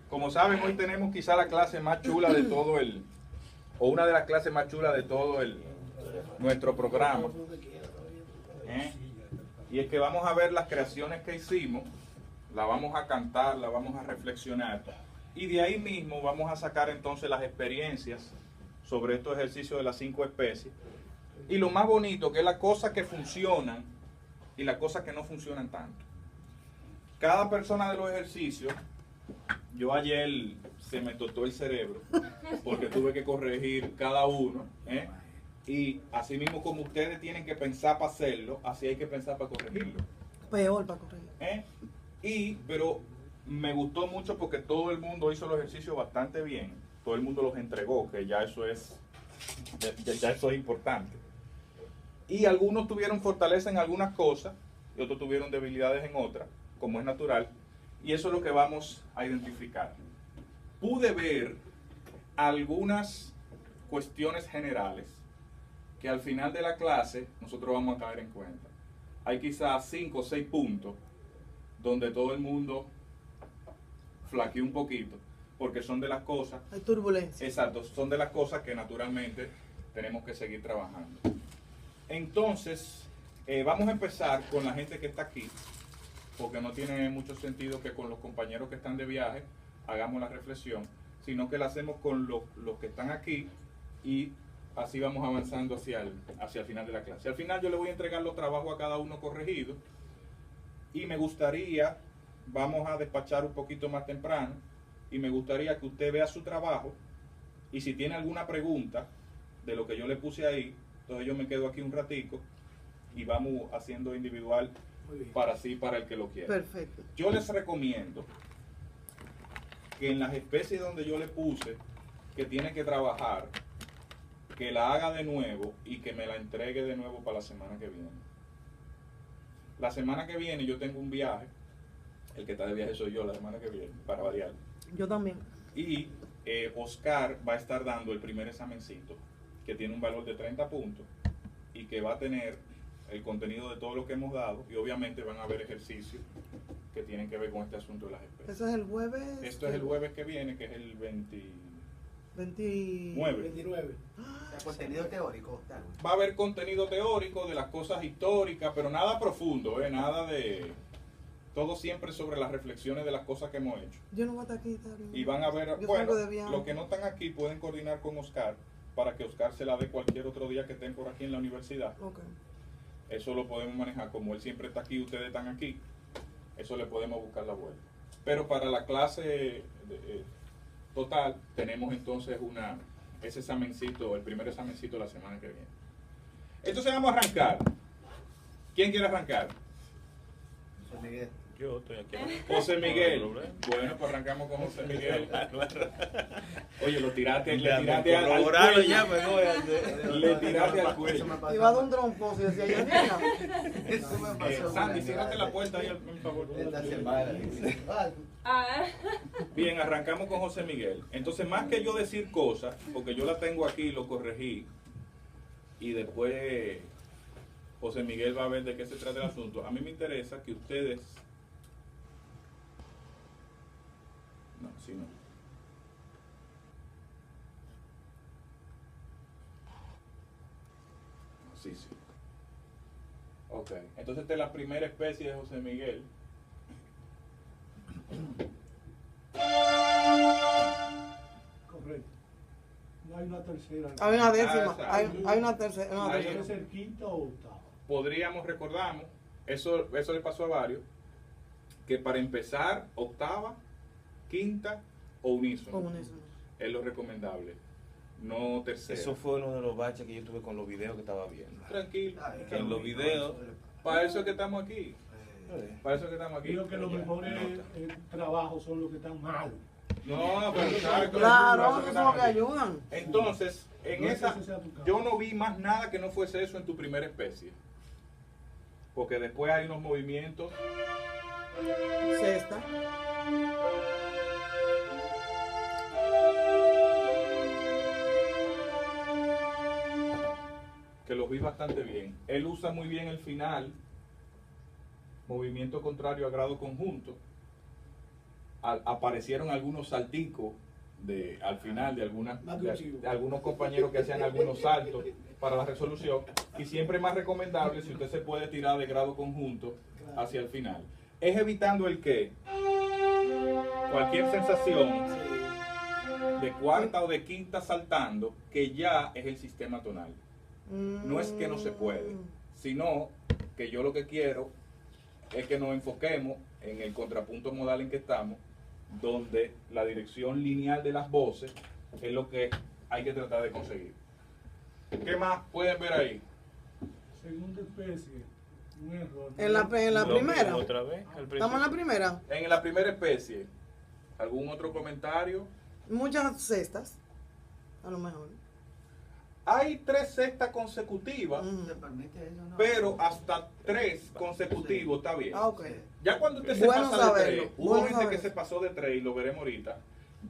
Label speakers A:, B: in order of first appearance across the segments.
A: Como saben, hoy tenemos quizá la clase más chula de todo o una de las clases más chulas de todo nuestro programa. Y es que vamos a ver las creaciones que hicimos, la vamos a cantar, la vamos a reflexionar, y de ahí mismo vamos a sacar entonces las experiencias sobre estos ejercicios de las 5 especies. Y lo más bonito, que es las cosas que funcionan y las cosas que no funcionan tanto. Cada persona de los ejercicios, yo ayer se me tostó el cerebro porque tuve que corregir cada uno, y así mismo como ustedes tienen que pensar para hacerlo, así hay que pensar para corregirlo.
B: Peor para corregir.
A: Pero me gustó mucho porque todo el mundo hizo los ejercicios bastante bien, todo el mundo los entregó, que ya eso es importante. Y algunos tuvieron fortaleza en algunas cosas y otros tuvieron debilidades en otras, como es natural, y eso es lo que vamos a identificar. Pude ver algunas cuestiones generales que al final de la clase nosotros vamos a caer en cuenta. Hay quizás 5 o 6 puntos donde todo el mundo flaqueó un poquito, porque son de las cosas...
B: Hay turbulencia.
A: Exacto, son de las cosas que naturalmente tenemos que seguir trabajando. Entonces, vamos a empezar con la gente que está aquí, porque no tiene mucho sentido que con los compañeros que están de viaje hagamos la reflexión, sino que la hacemos con los que están aquí, y así vamos avanzando hacia el final de la clase. Al final yo le voy a entregar los trabajos a cada uno corregidos, y me gustaría, vamos a despachar un poquito más temprano, y me gustaría que usted vea su trabajo, y si tiene alguna pregunta de lo que yo le puse ahí, entonces yo me quedo aquí un ratico y vamos haciendo individual para el que lo quiera.
B: Perfecto.
A: Yo les recomiendo que en las especies donde yo le puse que tiene que trabajar, que la haga de nuevo y que me la entregue de nuevo para la semana que viene. La semana que viene yo tengo un viaje, el que está de viaje soy yo la semana que viene, para variar.
B: Yo también.
A: Y Oscar va a estar dando el primer examencito, que tiene un valor de 30 puntos y que va a tener el contenido de todo lo que hemos dado, y obviamente van a haber ejercicios que tienen que ver con este asunto de las especies.
B: ¿Eso es el jueves?
A: Esto es el jueves que viene, que es el 29.
C: Contenido teórico.
A: Va a haber contenido teórico de las cosas históricas, pero nada profundo, nada de... Todo siempre sobre las reflexiones de las cosas que hemos hecho.
B: Yo no voy a estar aquí, está bien.
A: Y van a ver,
B: Yo
A: bueno,
B: salgo de viaje.
A: los que no están aquí pueden coordinar con Oscar para que Oscar se la dé cualquier otro día que estén por aquí en la universidad.
B: Okay.
A: Eso lo podemos manejar, como él siempre está aquí, ustedes están aquí, eso le podemos buscar la vuelta. Pero para la clase total, tenemos entonces ese examencito, el primer examencito la semana que viene. Entonces vamos a arrancar. ¿Quién quiere arrancar?
C: José Miguel.
D: Yo estoy aquí.
A: José Miguel. Bueno, pues arrancamos con José Miguel. Oye, le tiraste al cuello.
B: Iba a dar un tromposo y decía, ya mira.
C: Eso me pasó.
A: Sandy, cierrate la puerta ahí, por favor.
C: Esta semana.
A: Bien, arrancamos con José Miguel. Entonces, más que yo decir cosas, porque yo la tengo aquí y lo corregí, y después José Miguel va a ver de qué se trata el asunto, a mí me interesa que ustedes... No, sí, no. Sí, sí. Ok, entonces esta es la primera especie de José Miguel.
E: Correcto. No hay una tercera.
B: Hay una décima.
A: exacto.
B: Hay una tercera. Una
A: Ahí
B: tercera.
E: Puede ser quinta o octava.
A: Podríamos, recordamos, eso le pasó a varios, que para empezar, octava, quinta o unísono.
B: Como eso.
A: Es lo recomendable, no tercera.
D: Eso fue uno de los baches que yo tuve con los videos que estaba viendo.
A: Tranquilo.
D: Que en los videos...
A: Para eso es que estamos aquí. Para eso es que estamos aquí.
E: Creo que los mejores trabajos son los que están malos.
A: No, pero claro,
B: Claro,
A: eso
B: esos son los que ayudan.
A: Entonces, en
E: No es que
A: esa,
E: ese sea tu caso.
A: yo no vi más nada que no fuese eso en tu primera especie. Porque después hay unos movimientos.
B: Sexta.
A: Que los vi bastante bien. Él usa muy bien el final, movimiento contrario a grado conjunto, aparecieron algunos salticos al final de
E: Más que un chivo.
A: de algunos compañeros que hacían algunos saltos para la resolución, y siempre es más recomendable si usted se puede tirar de grado conjunto hacia el final. Es evitando el que cualquier sensación de cuarta o de quinta saltando, que ya es el sistema tonal. No es que no se puede, sino que yo lo que quiero es que nos enfoquemos en el contrapunto modal en que estamos, donde la dirección lineal de las voces es lo que hay que tratar de conseguir. ¿Qué más pueden ver ahí?
E: Segunda especie, un error.
B: En la
D: Lo
B: primera.
D: mismo otra vez, al
B: Estamos en la
D: principio.
B: primera.
A: En la primera especie, ¿algún otro comentario?
B: Muchas cestas. A lo mejor.
A: Hay 3 sextas consecutivas,
C: ¿Te permite eso? No?
A: pero hasta 3 consecutivos está bien.
B: Ah, ok.
A: Ya cuando usted se
B: Bueno
A: pasa de
B: saberlo,
A: 3, hubo
B: bueno
A: gente que
B: saberlo.
A: se pasó de 3 y lo veremos ahorita,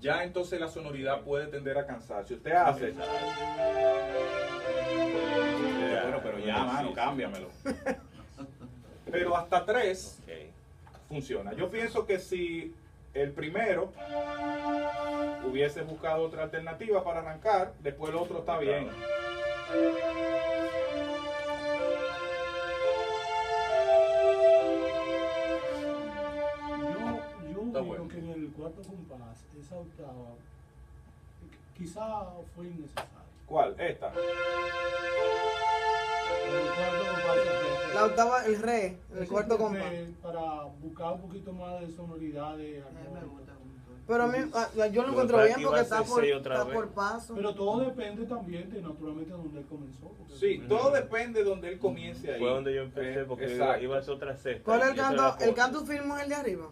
A: ya entonces la sonoridad puede tender a cansar. Si usted hace... Bueno, pero ya, mano, cámbiamelo. Pero hasta 3
D: Ok.
A: funciona. Yo pienso que si el primero hubiese buscado otra alternativa para arrancar, después el otro está bien.
E: Yo
A: Está
E: digo
A: bueno.
E: que en el cuarto compás, esa octava, quizá fue innecesaria.
A: ¿Cuál? Esta.
E: En el cuarto compás,
B: La octava, el re, el
E: ese
B: cuarto
E: fue
B: compás.
E: para buscar un poquito más de sonoridad de
C: A mí me
E: armónica.
C: gusta mucho.
B: Pero a mí, yo lo
D: Lo
B: encuentro
D: que
B: bien
D: aquí
B: porque
D: va a
B: está
D: ser
B: por,
D: 6 otra
B: está
D: vez.
B: por paso.
E: Pero todo depende también de naturalmente donde él comenzó. porque-
A: Sí, todo depende de donde él comience ahí.
D: Fue donde yo empecé porque
A: Exacto.
D: iba a ser otra cesta.
B: ¿Cuál es el
D: y esa era
B: canto?
D: la
B: ¿El
D: foto.
B: canto firme es el de arriba?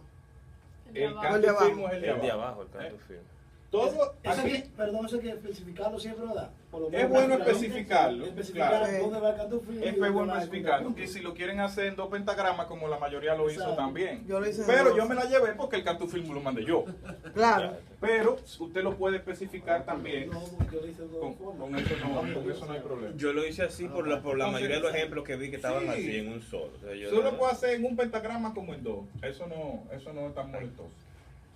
A: El
B: El de
A: canto
B: abajo.
A: firme es el de
D: El de
A: abajo.
D: abajo, el canto firme.
A: Todo
F: Eso
A: aquí-
F: que, perdón, eso hay que especificarlo siempre, ¿verdad? Por lo
A: Es
F: menos
A: bueno
F: gráficamente,
A: especificarlo,
F: especificar
A: claro.
F: dónde va el canto firme.
A: es
F: y dónde
A: bueno
F: va el
A: explicarlo.
F: contrapunto.
A: Y si lo quieren hacer en 2 pentagramas, como la mayoría lo hizo
F: Exacto.
A: también.
B: Yo lo hice en
A: Pero
B: 2.
A: yo me la llevé porque el canto firme lo mandé yo.
B: Claro.
A: Pero usted lo puede especificar también.
F: No, porque yo lo hice de
A: Con,
F: dos formas.
A: con eso no hay problema.
D: Yo lo hice así por la
A: Entonces,
D: mayoría de los ejemplos que vi que estaban
A: sí.
D: así en un solo. O sea, yo
A: Usted lo puede hacer en un pentagrama como en 2. Eso no es tan molestoso.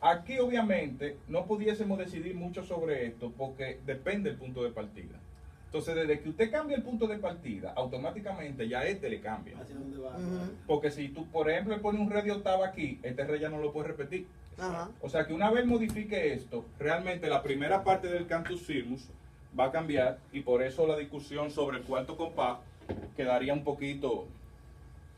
A: Aquí obviamente no pudiésemos decidir mucho sobre esto porque depende del punto de partida. Entonces desde que usted cambia el punto de partida, automáticamente ya este le cambia.
F: Hacia dónde va.
B: Ujú.
A: Porque si tú, por ejemplo, le pones un re de octava aquí, este re ya no lo puedes repetir.
B: Ajá.
A: O sea que una vez modifique esto, realmente la primera parte del cantus firmus va a cambiar y por eso la discusión sobre el cuarto compás quedaría un poquito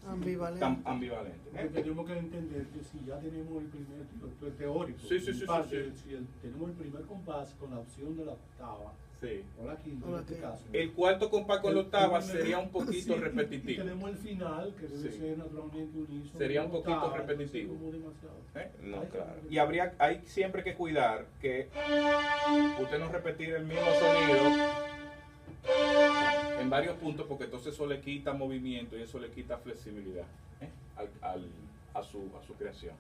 B: Ambivalente.
A: tan ambivalente.
E: Porque tenemos que entender que si ya tenemos el primer esto es teórico,
A: Sí, sí, sí,
E: en parte,
A: sí,
E: si tenemos el primer compás con la opción de la octava
A: Sí.
E: o la quinta
B: O la
E: en este
B: quinta.
E: caso.
A: El cuarto compás con la octava
E: Sí,
A: sería un poquito
E: y
A: repetitivo.
E: tenemos el final que debe
A: Sí.
E: ser naturalmente unísono.
A: Sería un poquito
E: octava,
A: repetitivo.
E: entonces como demasiado.
A: ¿Eh?
D: No, claro.
A: Y hay siempre que cuidar que usted no repetir el mismo sonido en varios puntos porque entonces eso le quita movimiento y eso le quita flexibilidad a su creación.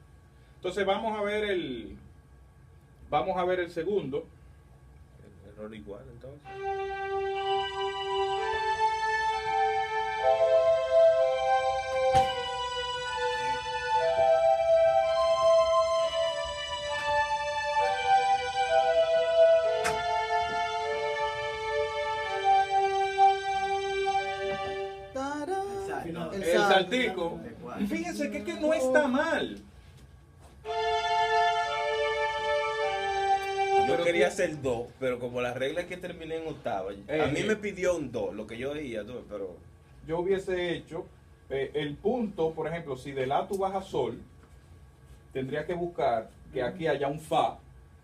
A: Entonces vamos a ver el segundo.
D: El error igual, entonces.
B: Tará.
C: Exacto.
B: El
A: El
B: salto.
A: saltico. Fíjense que no está mal.
D: Yo
A: Pero
D: quería
A: tú-
D: hacer 2, pero como la regla es que terminé en octava, a mí me pidió un 2, lo que yo veía, pero
A: Yo hubiese hecho el punto, por ejemplo, si de la tú vas a sol, tendría que buscar que aquí haya un fa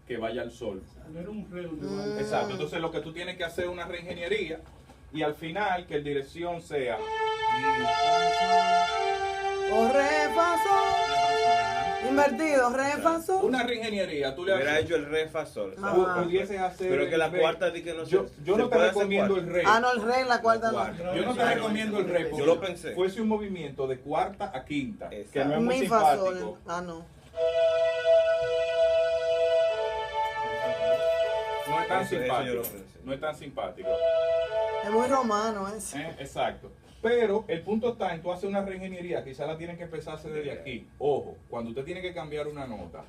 A: que vaya al sol.
E: Poner un re donde va el-
A: Exacto. Entonces lo que tú tienes que hacer es una reingeniería y al final que la dirección sea
B: O re, fa, sol. Invertido, re, fa, sol.
A: una reingeniería. Tú le
D: hubiera
A: haces,
D: hecho el re fa sol.
B: Ah.
A: tú
D: ¿sabes?
A: pudieses hacer.
D: Pero que la
A: el re.
D: cuarta di que no
A: Yo
D: se
A: no te
D: puede hacer
A: recomiendo el
D: cuarta.
A: re.
B: Ah, no, el re, la cuarta no.
D: Cuarta.
A: Yo no te recomiendo el re.
D: Yo
A: porque
D: lo pensé.
A: Fuese un movimiento de cuarta a quinta, que
D: Exacto.
A: no es muy
B: Mi, fa,
A: simpático.
B: sol. Ah, no.
A: No es tan
D: Eso yo
A: simpático.
D: lo pensé.
A: No es tan simpático.
B: Es muy romano eso.
A: Exacto. Pero el punto está en tú hacer una reingeniería, quizás la tienen que empezarse desde aquí. Ojo, cuando usted tiene que cambiar una nota,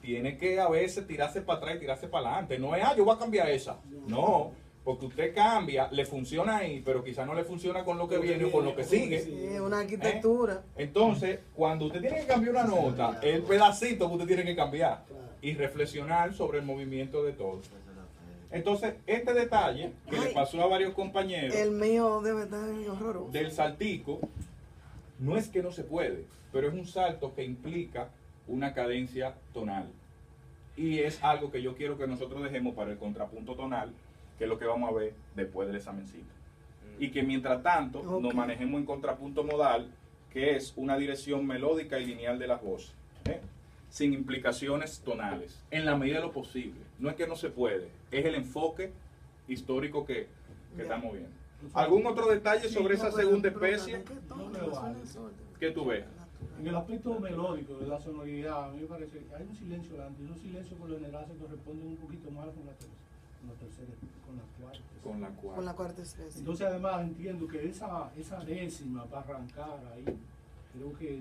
A: tiene que a veces tirarse para atrás y tirarse para adelante. No es, yo voy a cambiar esa. No, porque usted cambia, le funciona ahí, pero quizás no le funciona con lo que viene o con lo que sigue.
B: Sí, una arquitectura.
A: Entonces, cuando usted tiene que cambiar una nota, es el pedacito que usted tiene que cambiar y reflexionar sobre el movimiento de todo. Entonces, este detalle que le pasó a varios compañeros
B: El mío debe estar horroroso.
A: del saltico, no es que no se puede, pero es un salto que implica una cadencia tonal. Y es algo que yo quiero que nosotros dejemos para el contrapunto tonal, que es lo que vamos a ver después del examencito. Y que mientras tanto nos manejemos en contrapunto modal, que es una dirección melódica y lineal de las voces, ¿eh? Sin implicaciones tonales, en la medida de lo posible. No es que no se puede, es el enfoque histórico que estamos viendo. ¿Algún otro detalle sobre esa segunda especie que tú ves?
E: En el aspecto melódico de la sonoridad, a mí me parece que hay un silencio delante, y un silencio por lo general se corresponde un poquito más con la tercera, con la cuarta.
A: Con la cual.
B: Con la cuarta especie.
E: Entonces además entiendo que esa décima para arrancar ahí, creo que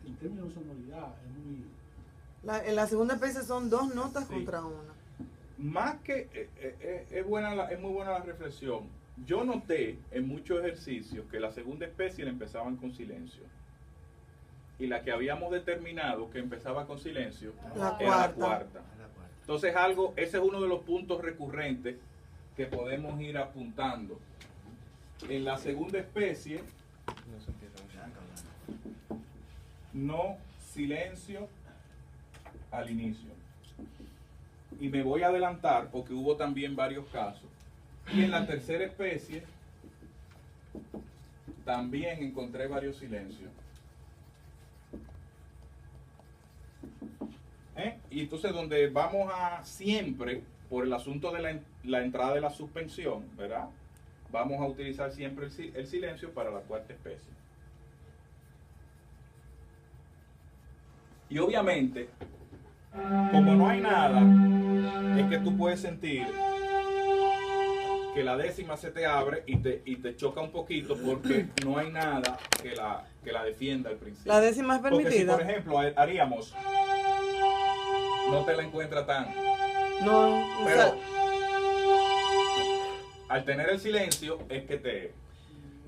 E: en términos de sonoridad es muy...
B: En la segunda especie son dos notas
A: Sí.
B: contra una.
A: Más que es muy buena la reflexión. Yo noté en muchos ejercicios que la segunda especie la empezaban con silencio. Y la que habíamos determinado que empezaba con silencio
B: La
A: era la
B: cuarta.
A: cuarta. Entonces ese es uno de los puntos recurrentes que podemos ir apuntando. En la segunda especie, no silencio al inicio. Y me voy a adelantar porque hubo también varios casos. Y en la tercera especie también encontré varios silencios. Y entonces donde vamos a siempre, por el asunto de la entrada de la suspensión, ¿verdad? Vamos a utilizar siempre el silencio para la cuarta especie. Y obviamente, como no hay nada, es que tú puedes sentir que la décima se te abre y te choca un poquito porque no hay nada que la defienda al principio.
B: La décima es
A: Porque si,
B: permitida.
A: por ejemplo, haríamos, no te la encuentra tan...
B: No, o
A: Pero
B: sea,
A: al tener el silencio es que te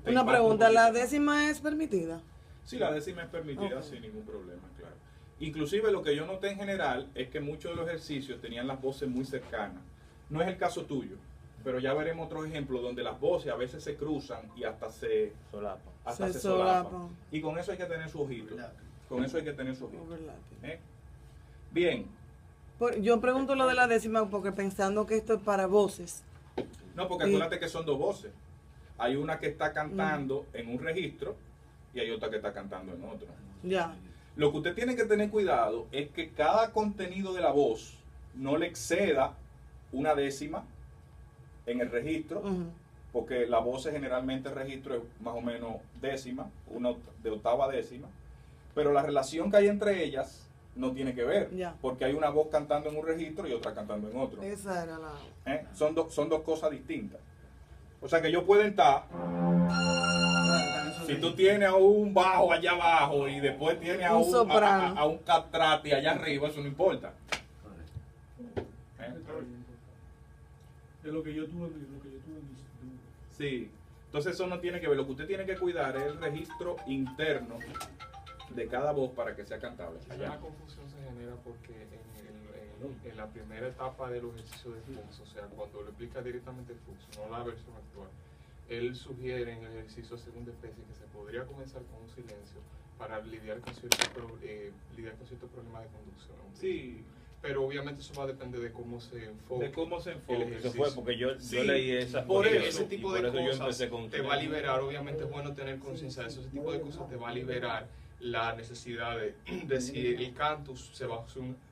B: una
A: impacta
B: pregunta,
A: un
B: ¿la
A: poquito.
B: décima es permitida?
A: Sí, la décima es permitida
B: Ok.
A: sin ningún problema, claro. Inclusive lo que yo noté en general es que muchos de los ejercicios tenían las voces muy cercanas. No es el caso tuyo, pero ya veremos otros ejemplos donde las voces a veces se cruzan y hasta se
D: Solapa.
B: Se
A: solapan.
B: solapan.
A: Y con eso hay que tener su ojito. Con eso hay que tener su ojito.
B: Overlapping.
A: ¿Eh? Bien.
B: Yo pregunto lo de la décima porque pensando que esto es para voces.
A: No, porque
B: Sí.
A: acuérdate que son dos voces. Hay una que está cantando en un registro y hay otra que está cantando en otro.
B: Ya.
A: Lo que usted tiene que tener cuidado es que cada contenido de la voz no le exceda una décima en el registro,
B: Ujú.
A: porque la voz generalmente el registro es más o menos décima, de octava a décima, pero la relación que hay entre ellas no tiene que ver,
B: Ya.
A: porque hay una voz cantando en un registro y otra cantando en otro.
B: Esa era la...
A: Son dos cosas distintas. O sea que ellos pueden estar, si tú tienes a un bajo allá abajo y después tienes a
B: Un
A: un
B: soprano.
A: a un catrati allá arriba, eso no importa.
E: Es lo que yo tuve en mi instituto.
A: Sí, entonces eso no tiene que ver, lo que usted tiene que cuidar es el registro interno de cada voz para que sea cantable.
G: Allá la confusión se genera porque en la primera etapa de los ejercicios de Fuchs, o sea, cuando lo explica directamente Fuchs, no la versión actual, él sugiere en el ejercicio de segunda especie que se podría comenzar con un silencio para lidiar con ciertos problemas de conducción.
A: Sí,
G: Pero obviamente eso va a depender de cómo se enfoque.
A: de cómo se
G: el
A: enfoque.
G: ejercicio.
D: Eso fue porque yo
A: Sí,
D: leí esa
A: por eso,
G: Ese tipo
D: y
G: de
D: por eso yo
G: cosas
D: empecé con
G: te va a liberar, obviamente es bueno tener conciencia de eso, ese tipo de cosas te va a liberar la necesidad de si el cantus se va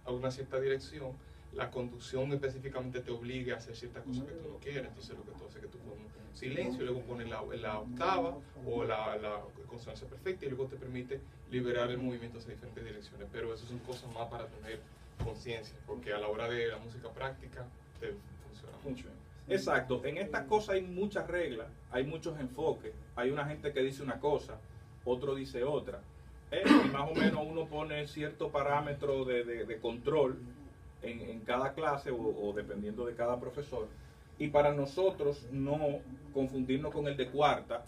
G: a una cierta dirección, la conducción específicamente te obliga a hacer ciertas cosas que tú no quieres, entonces lo que tú haces es que tú pones silencio y luego pones la octava o la consonancia perfecta y luego te permite liberar el movimiento hacia diferentes direcciones, pero eso son cosas más para tener conciencia, porque a la hora de la música práctica te funciona mucho.
A: Exacto, en estas cosas hay muchas reglas, hay muchos enfoques, hay una gente que dice una cosa, otro dice otra, Y más o menos uno pone cierto parámetro de control en cada clase o dependiendo de cada profesor. Y para nosotros no confundirnos con el de cuarta,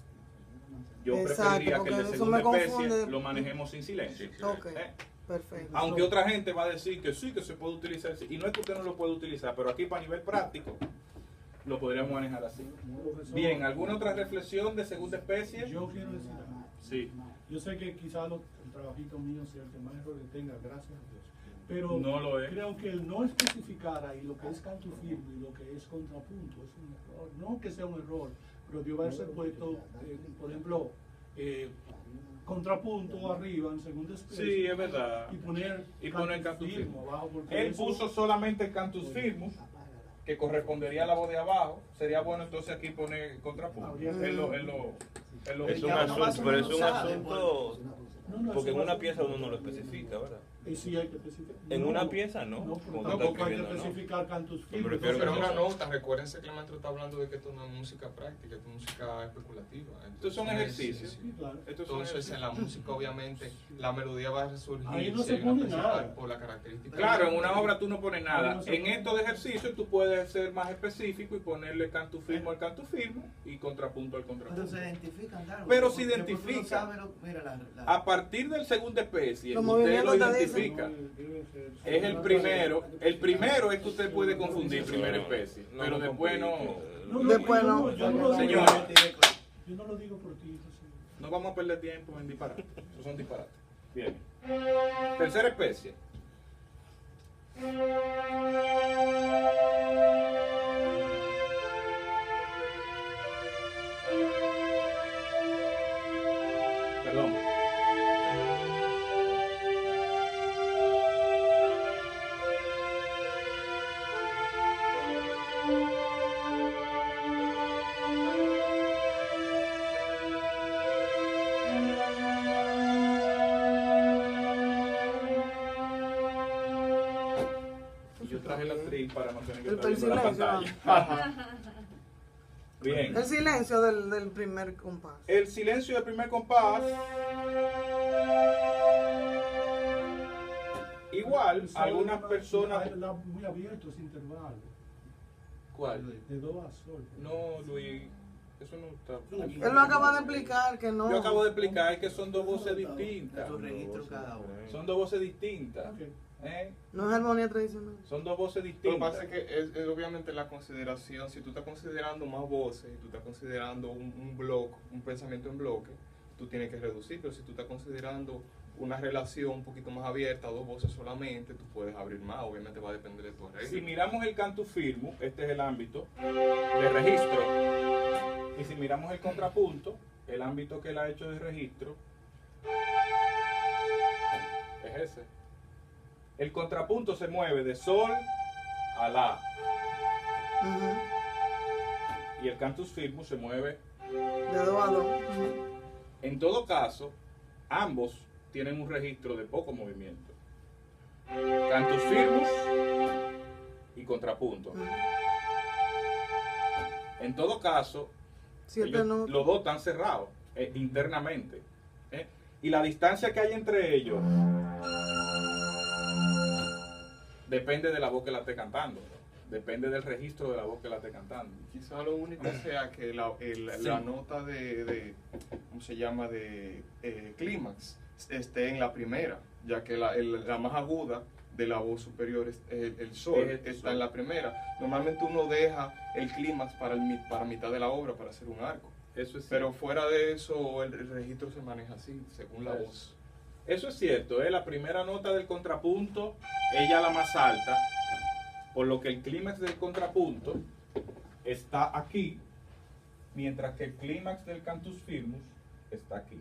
A: yo
B: Exacto,
A: preferiría que
B: porque
A: el de
B: eso
A: segunda
B: me confunde.
A: especie lo manejemos sin silencio.
B: Ok,
A: ¿Eh?
B: perfecto.
A: Aunque otra gente va a decir que sí, que se puede utilizar, y no es que usted no lo puede utilizar, pero aquí para nivel práctico lo podríamos manejar así.
E: Profesor,
A: Bien, ¿alguna otra reflexión de segunda especie?
E: yo quiero decir algo.
A: Sí.
E: Yo sé que quizás el trabajito mío sea el que más errores tenga, gracias a Dios. Pero
A: No lo es.
E: creo que el no especificar ahí lo que es canto firme y lo que es contrapunto es un error. No que sea un error, pero debió haberse puesto, por ejemplo, contrapunto arriba en segunda especie.
A: Sí, es verdad.
E: Y poner,
A: Y poner cantus
E: firme
A: firmus.
E: abajo. Porque
A: Él
E: eso-
A: puso solamente el cantus firmus, que correspondería a la voz de abajo. Sería bueno entonces aquí poner contrapunto.
E: Habría que-
A: Él lo
D: Es un
C: Ya, no más
D: asunto,
C: o
D: pero es
C: menos
D: un
C: sabe,
D: asunto,
E: No,
D: porque en
E: eso
D: una
E: va-
D: pieza uno no lo especifica, ¿verdad?
E: Sí hay que especificar.
D: En una pieza no.
E: No,
D: Como
E: porque
D: tú estás
E: hay que
D: escribiendo, ¿no?
E: especificar cantos
D: Me
E: firmes.
D: refiero
G: Pero
D: que
G: una
D: no.
G: nota, recuérdense que el maestro está hablando de que esto no es música práctica, esto es música especulativa.
A: Estos son ejercicios.
E: Sí, claro.
A: Estos son
G: Entonces, en la música, obviamente, la melodía va a resurgir
E: Ahí no
G: si
E: se
G: hay una
E: pone
G: principal
E: nada.
G: por la característica.
A: Claro, en una obra tú no pones nada.
E: Ahí no se
A: En
E: pone.
A: estos ejercicios tú puedes ser más específico y ponerle cantus firmo al cantus firmo y contrapunto al
C: Pero
A: contrapunto.
C: se identifican, claro.
A: Pero
C: porque-
A: se
C: porque uno
A: identifica.
C: sabe mira,
A: A partir del segunda especie,
B: Los
A: usted lo
B: movimientos te dicen.
A: identifica.
E: Debe ser-
A: Es el primero. El primero es que usted puede confundir primera especie,
D: No,
A: pero
D: no
A: después no.
E: No,
B: Después
E: yo
B: no.
E: yo no lo digo-
A: Señor.
E: yo no lo digo por ti, José.
A: No vamos a perder tiempo en disparates. Esos son disparates. Bien. Tercera especie. Perdón. Y yo traje la actriz para no tener que
B: El
A: estar viendo la
B: silencio.
A: pantalla. Bien.
B: El silencio del primer compás.
A: El silencio del primer compás. Igual,
E: El sol
A: algunas
E: está-
A: personas.
E: está muy abierto ese intervalo.
A: ¿Cuál?
E: De do a sol.
A: No, Luis, eso no está.
B: Él lo acaba de explicar que no.
A: Yo acabo de explicar que son dos voces distintas.
C: Su registro cada uno.
A: Son dos voces distintas.
E: Ok.
A: ¿Eh?
B: No es armonía tradicional.
A: Son dos voces
G: Lo que
A: distintas.
G: pasa es que es obviamente la consideración, si tú estás considerando más voces y tú estás considerando un bloque, un pensamiento en bloque, tú tienes que reducir, pero si tú estás considerando una relación un poquito más abierta, dos voces solamente, tú puedes abrir más, obviamente va a depender de tu arreglo.
A: Si miramos el cantus firmus, este es el ámbito de registro. Y si miramos el contrapunto, el ámbito que él ha hecho de registro es ese. El contrapunto se mueve de sol a la.
B: Ujú.
A: Y el cantus firmus se mueve.
B: De do a do. Ujú.
A: En todo caso, ambos tienen un registro de poco movimiento. Cantus firmus y contrapunto.
B: Ujú.
A: En todo caso,
B: Siete
A: ellos-
B: notas.
A: los dos están cerrados internamente. Y la distancia que hay entre ellos depende de la voz que la esté cantando. Depende del registro de la voz que la esté cantando.
G: Quizá lo único sea que la nota ¿cómo se llama? De clímax esté en la primera, ya que la más aguda de la voz superior es el sol,
A: Es el
G: está
A: sol.
G: en la primera. Normalmente uno deja el clímax para mitad de la obra, para hacer un arco.
A: Eso es
G: Pero
A: cierto.
G: fuera de eso, el registro se maneja así, según la
A: Eso.
G: voz.
A: Eso es cierto, la primera nota del contrapunto, ella la más alta, por lo que el clímax del contrapunto está aquí, mientras que el clímax del cantus firmus está aquí.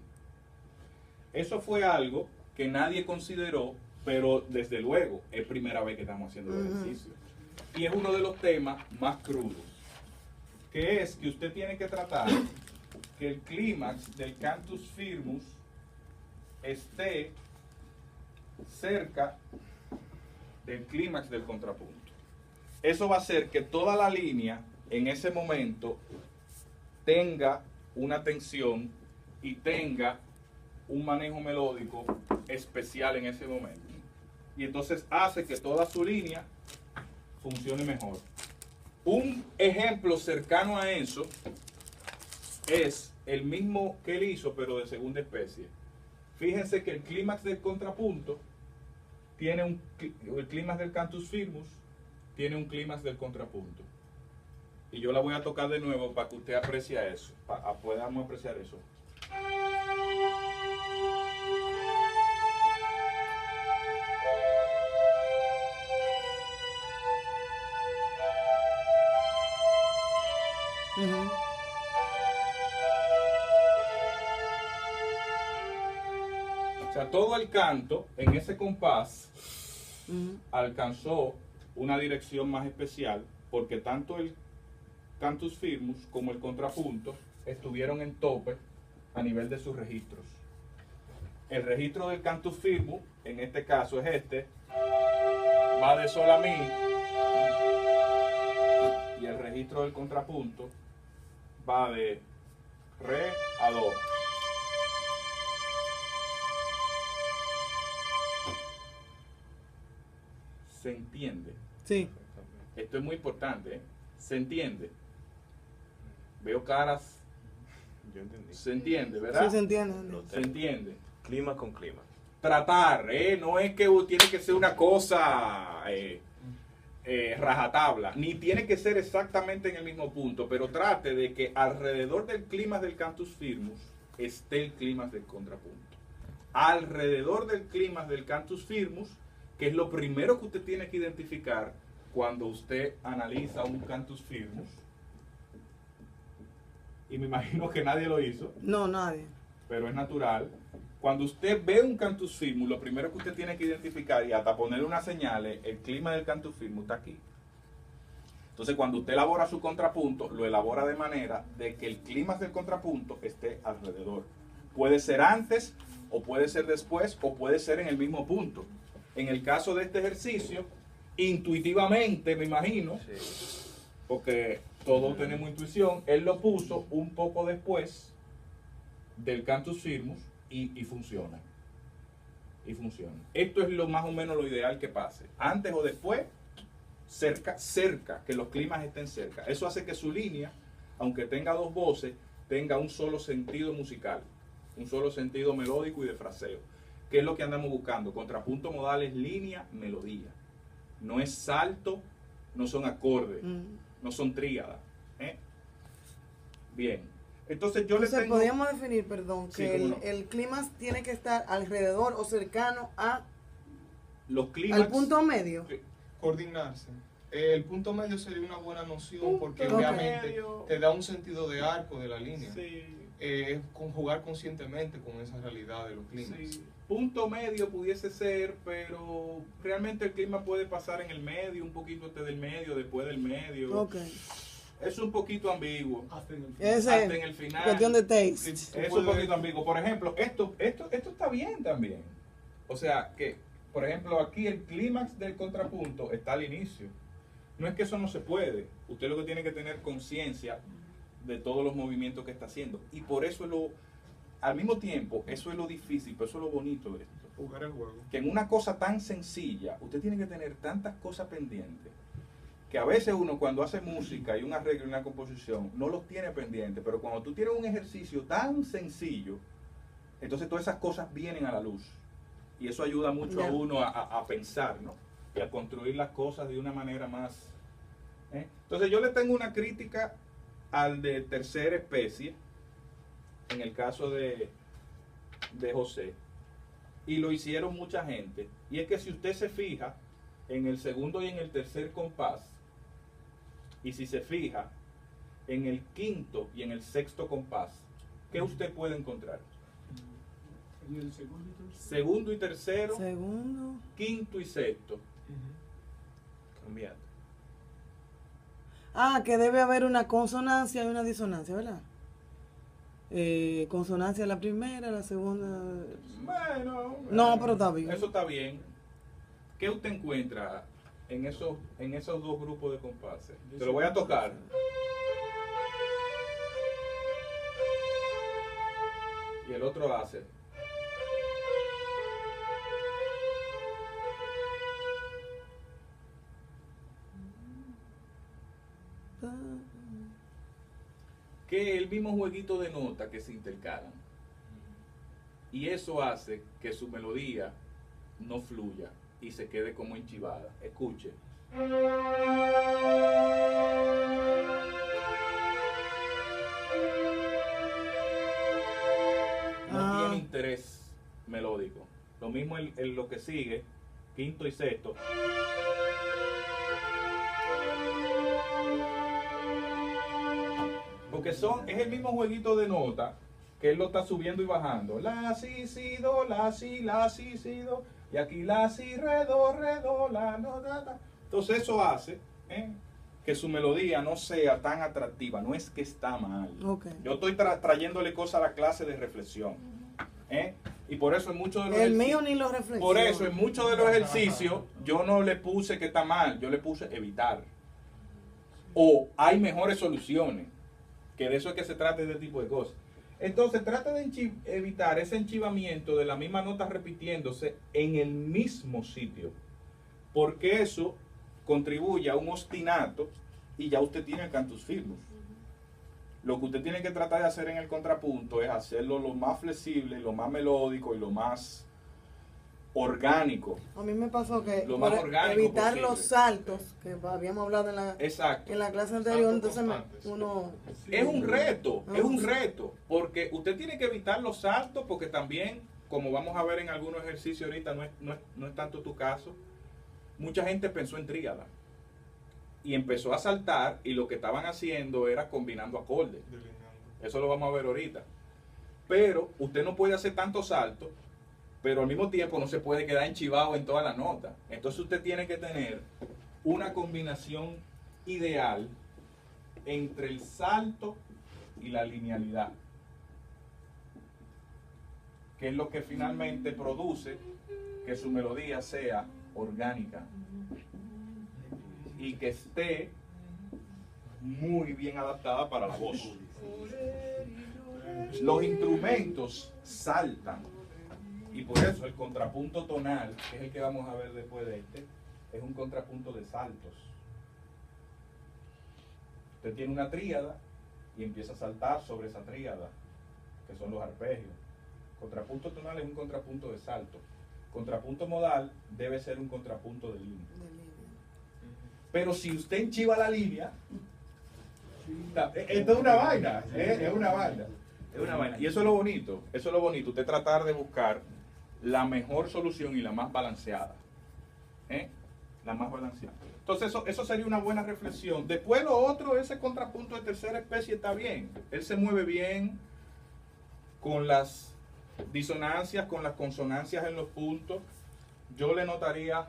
A: Eso fue algo que nadie consideró, pero desde luego es primera vez que estamos haciendo el
B: Ujú.
A: ejercicio. Y es uno de los temas más crudos, que es que usted tiene que tratar que el clímax del cantus firmus esté cerca del clímax del contrapunto. Eso va a hacer que toda la línea en ese momento tenga una tensión y tenga un manejo melódico especial en ese momento. Y entonces hace que toda su línea funcione mejor. Un ejemplo cercano a eso es el mismo que él hizo, pero de segunda especie. Fíjense que el clímax del contrapunto tiene el clímax del cantus firmus tiene un clímax del contrapunto. Y yo la voy a tocar de nuevo para que usted aprecie eso, podamos apreciar eso.
B: Ujú.
A: O sea, todo el canto en ese compás
B: Ujú.
A: alcanzó una dirección más especial porque tanto el cantus firmus como el contrapunto estuvieron en tope a nivel de sus registros. El registro del cantus firmus, en este caso es este, va de sol a mi, y el registro del contrapunto va de re a do. ¿Se entiende?
B: Sí.
A: Esto es muy importante, ¿eh? ¿Se entiende? Veo caras.
D: Yo entendí.
A: ¿Se entiende, verdad?
B: Sí, se entiende.
A: Se entiende.
D: Clima con clima.
A: Tratar, no es que tiene que ser una cosa rajatabla, ni tiene que ser exactamente en el mismo punto, pero trate de que alrededor del clímax del cantus firmus esté el clímax del contrapunto. Alrededor del clímax del cantus firmus, que es lo primero que usted tiene que identificar cuando usted analiza un cantus firmus, y me imagino que nadie lo hizo,
B: No, nadie.
A: pero es natural. Cuando usted ve un cantus firmus, lo primero que usted tiene que identificar y hasta ponerle una señal, el clima del cantus firmus está aquí. Entonces, cuando usted elabora su contrapunto, lo elabora de manera de que el clímax del contrapunto esté alrededor. Puede ser antes, o puede ser después, o puede ser en el mismo punto. En el caso de este ejercicio, intuitivamente, me imagino, porque todos tenemos intuición, él lo puso un poco después del cantus firmus y funciona. Y funciona. Esto es lo más o menos lo ideal que pase. Antes o después, cerca, que los climas estén cerca. Eso hace que su línea, aunque tenga dos voces, tenga un solo sentido musical, un solo sentido melódico y de fraseo. ¿Qué es lo que andamos buscando? Contrapunto modal es línea, melodía. No es salto, no son acordes, no son tríadas. Bien. Entonces yo les
B: Entonces,
A: tengo...
B: podríamos definir, perdón,
A: Sí,
B: que
A: cómo no.
B: el clímax tiene que estar alrededor o cercano
A: los clímax...
B: al punto medio.
G: Coordinarse. El punto medio sería una buena noción porque
A: Punto
G: obviamente
A: medio.
G: te da un sentido de arco de la línea.
A: Sí.
G: Es conjugar conscientemente con esa realidad de los climas.
A: Sí, punto medio pudiese ser, pero realmente el clima puede pasar en el medio, un poquito antes del medio, después del medio.
B: Ok.
A: Es un poquito ambiguo.
E: Hasta en el
B: Ese
A: Hasta
B: es
A: en el final.
B: cuestión de taste.
G: Sí, tú
A: Es un
G: puedes-
A: poquito ambiguo. Por ejemplo, esto está bien también. O sea, que, por ejemplo, aquí el clímax del contrapunto está al inicio. No es que eso no se puede. Usted lo que tiene que tener conciencia de todos los movimientos que está haciendo. Y por eso al mismo tiempo, eso es lo difícil, pero eso es lo bonito de esto.
G: Jugar el juego.
A: Que en una cosa tan sencilla, usted tiene que tener tantas cosas pendientes, que a veces uno cuando hace música y un arreglo y una composición, no los tiene pendientes, pero cuando tú tienes un ejercicio tan sencillo, entonces todas esas cosas vienen a la luz. Y eso ayuda mucho a
B: Ya.
A: uno a pensar, ¿no? Y a construir las cosas de una manera más... Entonces yo le tengo una crítica al de tercera especie, en el caso de José, y lo hicieron mucha gente, y es que si usted se fija en el segundo y en el tercer compás, y si se fija en el quinto y en el sexto compás, ¿qué usted puede encontrar?
E: En el segundo y tercero.
A: Segundo y tercero,
B: Segundo.
A: quinto y sexto.
D: Cambiando.
B: Ah, que debe haber una consonancia y una disonancia, ¿verdad? Consonancia la primera, la segunda.
A: Bueno,
B: No, pero está bien.
A: Eso está bien. ¿Qué usted encuentra en esos dos grupos de compases? Te lo voy a tocar. Y el otro hace. que es el mismo jueguito de notas que se intercalan. Y eso hace que su melodía no fluya y se quede como enchivada. Escuche. No tiene interés melódico. Lo mismo en lo que sigue, quinto y sexto. Porque es el mismo jueguito de nota que él lo está subiendo y bajando. La, si, do, la, si, do. Y aquí la, si, re, do, la, no, da. Entonces eso hace que su melodía no sea tan atractiva. No es que está mal.
B: Okay.
A: Yo estoy trayéndole cosas a la clase de reflexión. Y por eso en muchos de los
B: El mío ni lo reflexiona.
A: Por eso en muchos de los ejercicios yo no le puse que está mal, yo le puse evitar. O hay mejores soluciones. Que de eso es que se trata este tipo de cosas. Entonces trata de evitar ese enchivamiento de la misma nota repitiéndose en el mismo sitio. Porque eso contribuye a un ostinato y ya usted tiene el cantus firmus. Lo que usted tiene que tratar de hacer en el contrapunto es hacerlo lo más flexible, lo más melódico y lo más orgánico.
B: A mí me pasó que
A: Lo más
B: por
A: orgánico
B: evitar
A: posible.
B: los saltos, que habíamos hablado
A: Exacto.
B: en la clase anterior,
G: Saltos
B: entonces
G: constantes.
B: uno...
A: Es un reto, porque usted tiene que evitar los saltos, porque también, como vamos a ver en algunos ejercicios ahorita, no es tanto tu caso, mucha gente pensó en tríada y empezó a saltar y lo que estaban haciendo era combinando acordes. Eso lo vamos a ver ahorita. Pero usted no puede hacer tantos saltos, pero al mismo tiempo no se puede quedar enchivado en toda la nota. Entonces usted tiene que tener una combinación ideal entre el salto y la linealidad, que es lo que finalmente produce que su melodía sea orgánica y que esté muy bien adaptada para la voz. Los instrumentos saltan y por eso el contrapunto tonal, que es el que vamos a ver después de este, es un contrapunto de saltos. Usted tiene una tríada y empieza a saltar sobre esa tríada, que son los arpegios. Contrapunto tonal es un contrapunto de salto. Contrapunto modal debe ser un contrapunto de línea. Pero si usted enchiva la línea, esto es una vaina, es una vaina. Es una vaina. Y eso es lo bonito, usted tratar de buscar la mejor solución y la más balanceada. La más balanceada. Entonces eso sería una buena reflexión. Después lo otro, ese contrapunto de tercera especie está bien. Él se mueve bien con las disonancias, con las consonancias en los puntos. Yo le notaría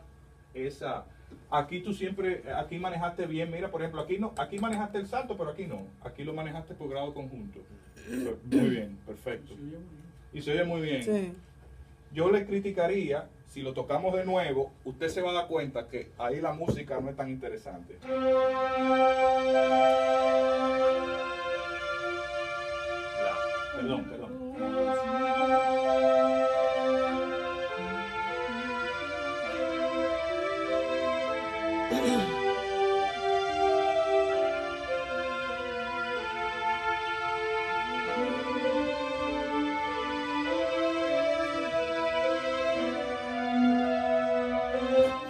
A: esa... Aquí aquí manejaste bien, mira, por ejemplo, aquí manejaste el salto, pero aquí no. Aquí lo manejaste por grado conjunto. Muy bien, perfecto. Y se oye muy bien.
B: Sí.
A: Yo le criticaría, si lo tocamos de nuevo, usted se va a dar cuenta que ahí la música no es tan interesante. Perdón.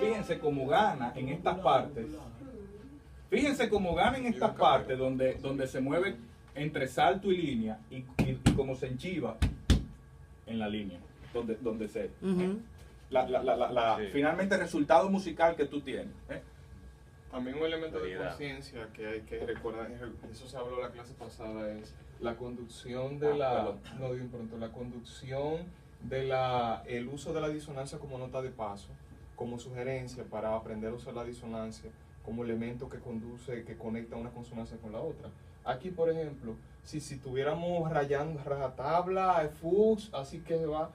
A: Fíjense cómo gana en estas partes. Fíjense cómo gana en estas partes donde se mueve entre salto y línea y como se enchiva en la línea, donde se... Finalmente el resultado musical que tú tienes.
G: También un elemento de conciencia que hay que recordar, eso se habló en la clase pasada, es la conducción de la conducción de el uso de la disonancia como nota de paso, como sugerencia para aprender a usar la disonancia como elemento que conecta una consonancia con la otra. Aquí, por ejemplo, si tuviéramos rayando rajatabla, fuchs, así que va,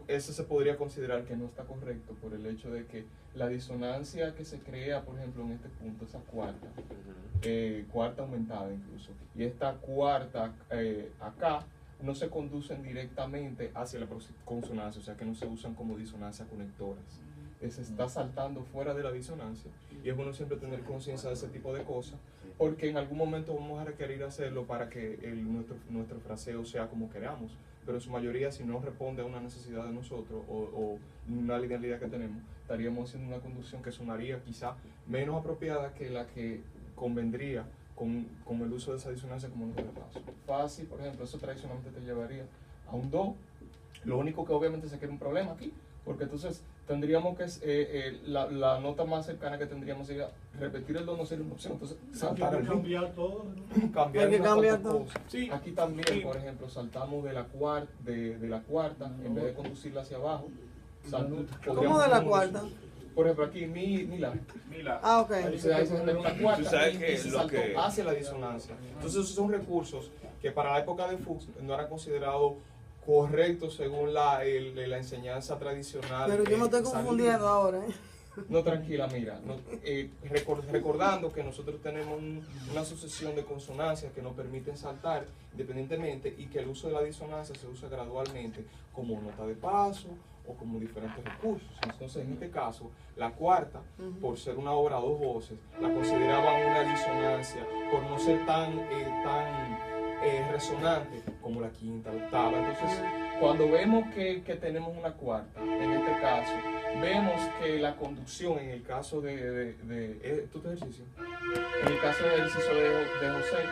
G: eso se podría considerar que no está correcto por el hecho de que la disonancia que se crea, por ejemplo, en este punto, esa cuarta, cuarta aumentada incluso, y esta cuarta acá, no se conducen directamente hacia la consonancia, o sea que no se usan como disonancias conectoras. se está saltando fuera de la disonancia, y es bueno siempre tener conciencia de ese tipo de cosas, porque en algún momento vamos a requerir hacerlo para que nuestro fraseo sea como queramos, pero en su mayoría, si no responde a una necesidad de nosotros o una linealidad que tenemos, estaríamos haciendo una conducción que sonaría quizá menos apropiada que la que convendría con el uso de esa disonancia como nota de paso. Fa, si, por ejemplo, eso tradicionalmente te llevaría a un do. Lo único que obviamente se crea un problema aquí, porque entonces tendríamos que, la nota más cercana que tendríamos sería repetir el do, no sería una opción, entonces saltar el do.
E: Cambiar todo.
G: Cambiar
B: Hay que
G: unas
B: cambiar
G: cuantas
B: todo.
G: cosas.
A: Sí.
G: Aquí también, por ejemplo, saltamos de la cuarta, en vez de conducirla hacia abajo.
B: ¿Cómo de la cuarta?
G: Por ejemplo, aquí mi la.
A: Mira,
B: Ah, ok.
G: Entonces ahí se genera una cuarta
D: Tú sabes
G: y
D: que
G: se
D: lo
G: saltó
D: que-
G: hacia la disonancia. Entonces esos son recursos que para la época de Fuchs no eran considerados correctos según la enseñanza tradicional.
B: Pero yo me estoy
G: salina.
B: confundiendo ahora, ¿eh?
G: No, tranquila, mira. Recordando que nosotros tenemos una sucesión de consonancias que nos permiten saltar independientemente y que el uso de la disonancia se usa gradualmente como nota de paso o como diferentes recursos. Entonces, en este caso, la cuarta, por ser una obra a dos voces, la consideraban una disonancia por no ser tan resonante como la quinta, la octava. Entonces, cuando vemos que tenemos una cuarta, en este caso, vemos que la conducción, en el caso ¿tú te ejercicio? En el caso del ejercicio de José,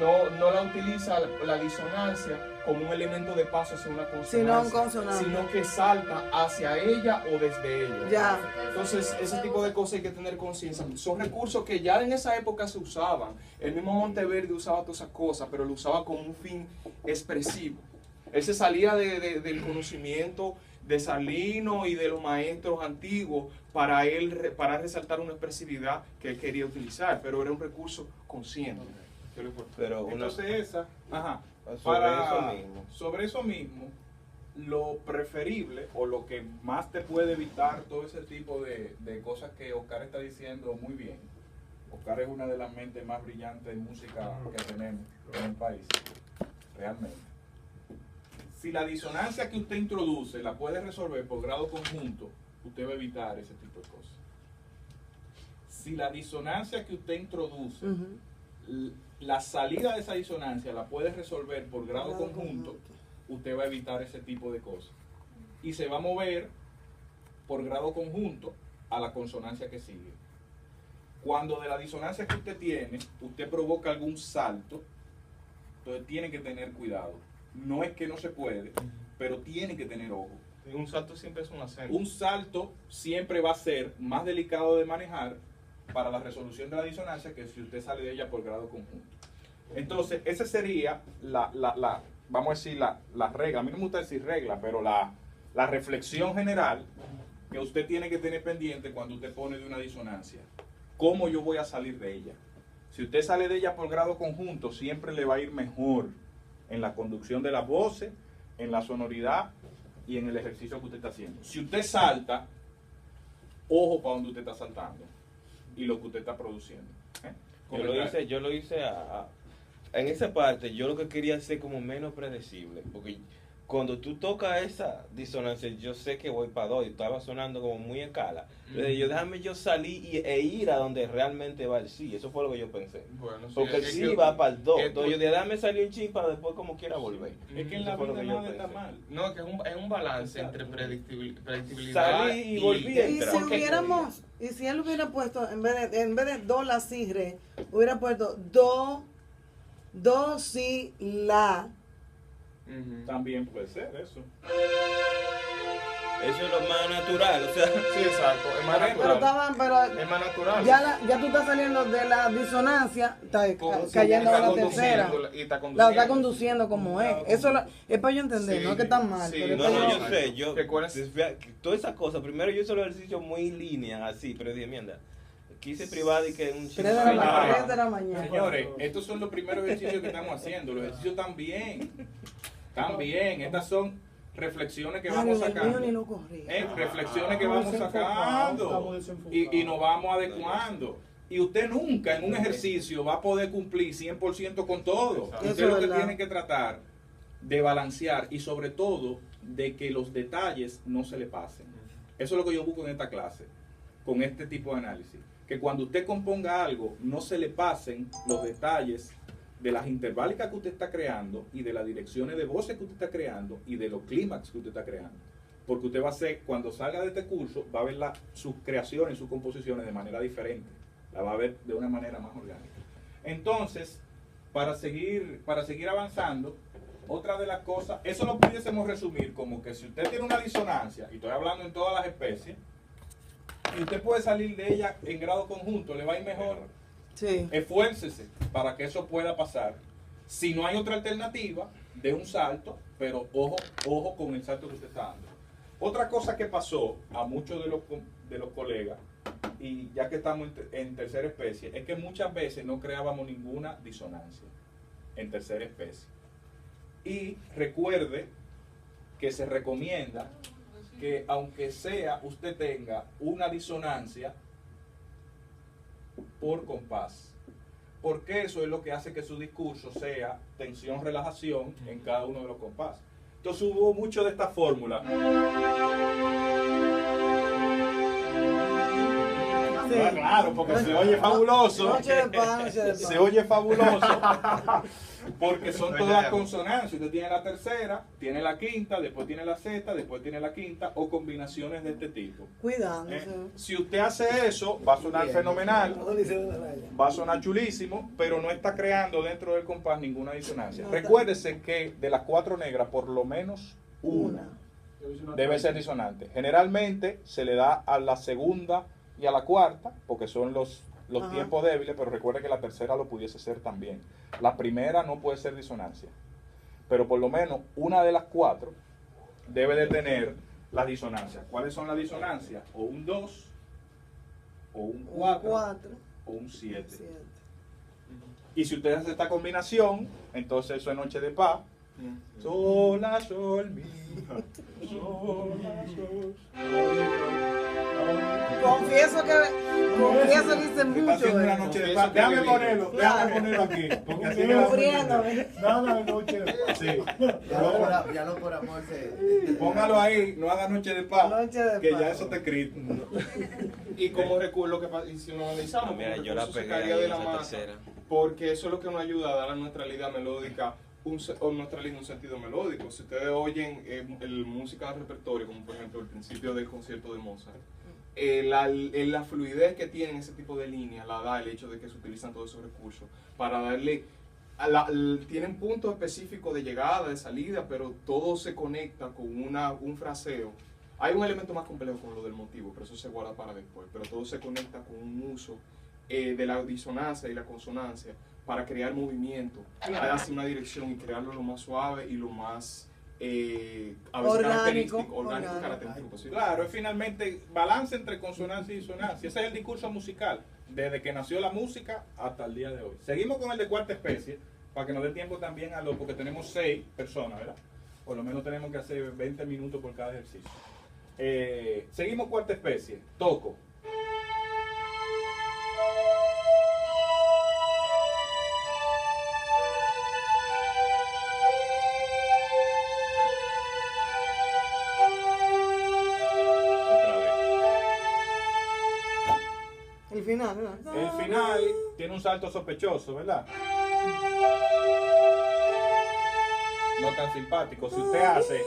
G: no la utiliza la disonancia como un elemento de paso hacia una
B: Sino un
G: consonancia,
B: consonante.
G: sino que salta hacia ella o desde ella.
B: Ya.
G: Entonces, ese tipo de cosas hay que tener conciencia. Son recursos que ya en esa época se usaban. El mismo Monteverde usaba todas esas cosas, pero lo usaba con un fin expresivo. Él se salía del conocimiento de Salino y de los maestros antiguos para resaltar una expresividad que él quería utilizar, pero era un recurso consciente. Que lo importante.
D: Pero una,
A: entonces esa, ajá,
D: sobre
A: sobre eso mismo, lo preferible o lo que más te puede evitar todo ese tipo de cosas que Oscar está diciendo muy bien. Oscar es una de las mentes más brillantes en música que tenemos en el país, realmente. Si la disonancia que usted introduce la puede resolver por grado conjunto, usted va a evitar ese tipo de cosas. Si la disonancia que usted introduce, la salida de esa disonancia la puede resolver por grado conjunto, usted va a evitar ese tipo de cosas. Y se va a mover por grado conjunto a la consonancia que sigue. Cuando de la disonancia que usted tiene, usted provoca algún salto, entonces tiene que tener cuidado. No es que no se puede, pero tiene que tener ojo.
G: Y un salto siempre es un acento.
A: Un salto siempre va a ser más delicado de manejar para la resolución de la disonancia que si usted sale de ella por grado conjunto. Entonces, esa sería vamos a decir, la regla. A mí no me gusta decir regla, pero la reflexión general que usted tiene que tener pendiente cuando usted pone de una disonancia. ¿Cómo yo voy a salir de ella? Si usted sale de ella por grado conjunto, siempre le va a ir mejor en la conducción de las voces, en la sonoridad y en el ejercicio que usted está haciendo. Si usted salta, ojo para donde usted está saltando y lo que usted está produciendo.
D: Yo lo hice en esa parte. Yo lo que quería hacer como menos predecible, porque cuando tú tocas esa disonancia, yo sé que voy para do y estaba sonando como muy escala. Entonces déjame yo salir e ir a donde realmente va el sí. Eso fue lo que yo pensé.
G: Bueno, sí,
D: Porque el
G: es
D: sí
G: que-
D: va para el do.
G: es
D: Entonces yo dije, déjame salir un chin para después como quiera volver.
A: Es que en la
D: Eso fue lo
A: vida
D: que yo
A: nada está
D: pensé.
A: mal.
G: No, que es un balance entre predictibilidad
D: Salí y volví a
B: Y
D: entrar.
B: si
G: porque-
B: hubiéramos, y si él hubiera puesto, en vez de do, la, si, re, hubiera puesto do, si, la.
G: Ujú.
A: También puede ser eso.
D: Eso es lo más natural. O sea,
G: Sí, exacto, es más
A: Pero
B: Pero
G: natural.
B: estaban,
G: Es más natural.
B: ya tú estás saliendo de la disonancia, está cayendo a
G: Está
B: la tercera.
G: conduciendo, y está
B: La
G: conduciendo.
B: está conduciendo como es. Eso es para yo entender,
G: Sí,
B: no es que está mal.
G: sí,
B: pero es
D: no,
B: para
D: no,
B: yo-
D: yo sé, yo
G: ¿Recuerdas?
D: todas esas cosas. Primero yo hice los ejercicios muy línea, así, pero dije, mierda, quise privado y que un
B: 3 de la
A: Señora.
B: mañana, 3 de la mañana.
A: Señores, estos son los primeros ejercicios que estamos haciendo. Los ejercicios también. Estas son reflexiones que vamos
B: Ay, el mío
A: sacando.
B: ni lo corrí.
A: Reflexiones que
E: Estamos
A: vamos
E: desenfocados,
A: sacando
E: estamos desenfocados.
A: y nos vamos adecuando. Y usted nunca en un ejercicio va a poder cumplir 100% con todo.
G: Exacto.
A: Usted
B: Eso es
A: lo que
B: verdad.
A: tiene que tratar de balancear y sobre todo de que los detalles no se le pasen. Eso es lo que yo busco en esta clase, con este tipo de análisis. Que cuando usted componga algo, no se le pasen los detalles de las interválicas que usted está creando y de las direcciones de voces que usted está creando y de los clímax que usted está creando. Porque usted va a hacer, cuando salga de este curso, va a ver sus creaciones, sus composiciones de manera diferente. La va a ver de una manera más orgánica. Entonces, para seguir avanzando, otra de las cosas, eso lo pudiésemos resumir como que si usted tiene una disonancia, y estoy hablando en todas las especies, y usted puede salir de ella en grado conjunto, le va a ir mejor.
B: Sí.
A: Esfuércese para que eso pueda pasar. Si no hay otra alternativa, dé un salto, pero ojo con el salto que usted está dando. Otra cosa que pasó a muchos de los colegas, y ya que estamos en tercera especie, es que muchas veces no creábamos ninguna disonancia en tercera especie. Y recuerde que se recomienda que aunque sea usted tenga una disonancia por compás, porque eso es lo que hace que su discurso sea tensión, relajación en cada uno de los compases. Entonces hubo mucho de esta fórmula.
B: Sí.
A: Ah, claro, porque se oye fabuloso.
B: Noche de paz, noche de paz.
A: Se oye fabuloso. Porque son
G: No
A: todas
G: hay
A: consonantes. Usted tiene la tercera, tiene la quinta, después tiene la sexta, después tiene la quinta, o combinaciones de este tipo.
B: Cuidándose.
A: Si usted hace eso, va a sonar fenomenal,
F: Todo liceo de la raya.
A: va a sonar chulísimo, pero no está creando dentro del compás ninguna disonancia.
B: No,
A: Recuérdese que de las 4 negras, por lo menos una debe ser disonante. Generalmente se le da a la segunda y a la cuarta, porque son los
B: Ajá.
A: tiempos débiles, pero recuerde que la tercera lo pudiese ser también. La primera no puede ser disonancia, pero por lo menos una de las 4 debe de tener la disonancia. ¿Cuáles son las disonancias? O un 2, o un 4,
B: 4.
A: o un 7. Y si usted hace esta combinación, entonces eso es noche de paz. Sol, la, sol, mi, sol, la, sol.
B: Confieso que hice
A: Está
B: mucho
A: haciendo una
B: de
A: noche
B: eso.
A: de paz. Déjame ponerlo,
B: Claro.
A: déjame ponerlo aquí. Porque así me da
B: Sufriéndome.
E: Nada de noche.
A: Sí.
C: Ya no por amor se...
A: Póngalo ahí, no haga noche de paz.
B: Noche de
A: Que
B: paz.
A: ya eso te escrito.
G: Y como recurso, y si lo analizamos,
D: Mira,
G: como
D: yo la
G: recurso se
D: pegué
G: caería
D: ahí
G: de
D: en
G: la
D: la
G: masa,
D: tercera.
G: porque eso es lo que nos ayuda a dar a nuestra línea melódica o nuestra línea un sentido melódico. Si ustedes oyen el música de repertorio, como por ejemplo el principio del concierto de Mozart, la fluidez que tienen ese tipo de líneas la da el hecho de que se utilizan todos esos recursos para darle tienen puntos específicos de llegada, de salida, pero todo se conecta con un fraseo. Hay un elemento más complejo con lo del motivo, pero eso se guarda para después, pero todo se conecta con un uso de la disonancia y la consonancia para crear movimiento, darse una dirección y crearlo lo más suave y lo más a veces
B: Orgánico,
G: orgánico y
B: orgánico.
G: característico posible.
A: Claro, es finalmente balance entre consonancia y disonancia. Ese es el discurso musical, desde que nació la música hasta el día de hoy. Seguimos con el de cuarta especie, para que nos dé tiempo también a porque tenemos 6 personas, ¿verdad? Por lo menos tenemos que hacer 20 minutos por cada ejercicio. Seguimos cuarta especie, toco. Otra vez.
B: El final, ¿verdad?
A: El final tiene un salto sospechoso, ¿verdad? No tan simpático. Si usted hace,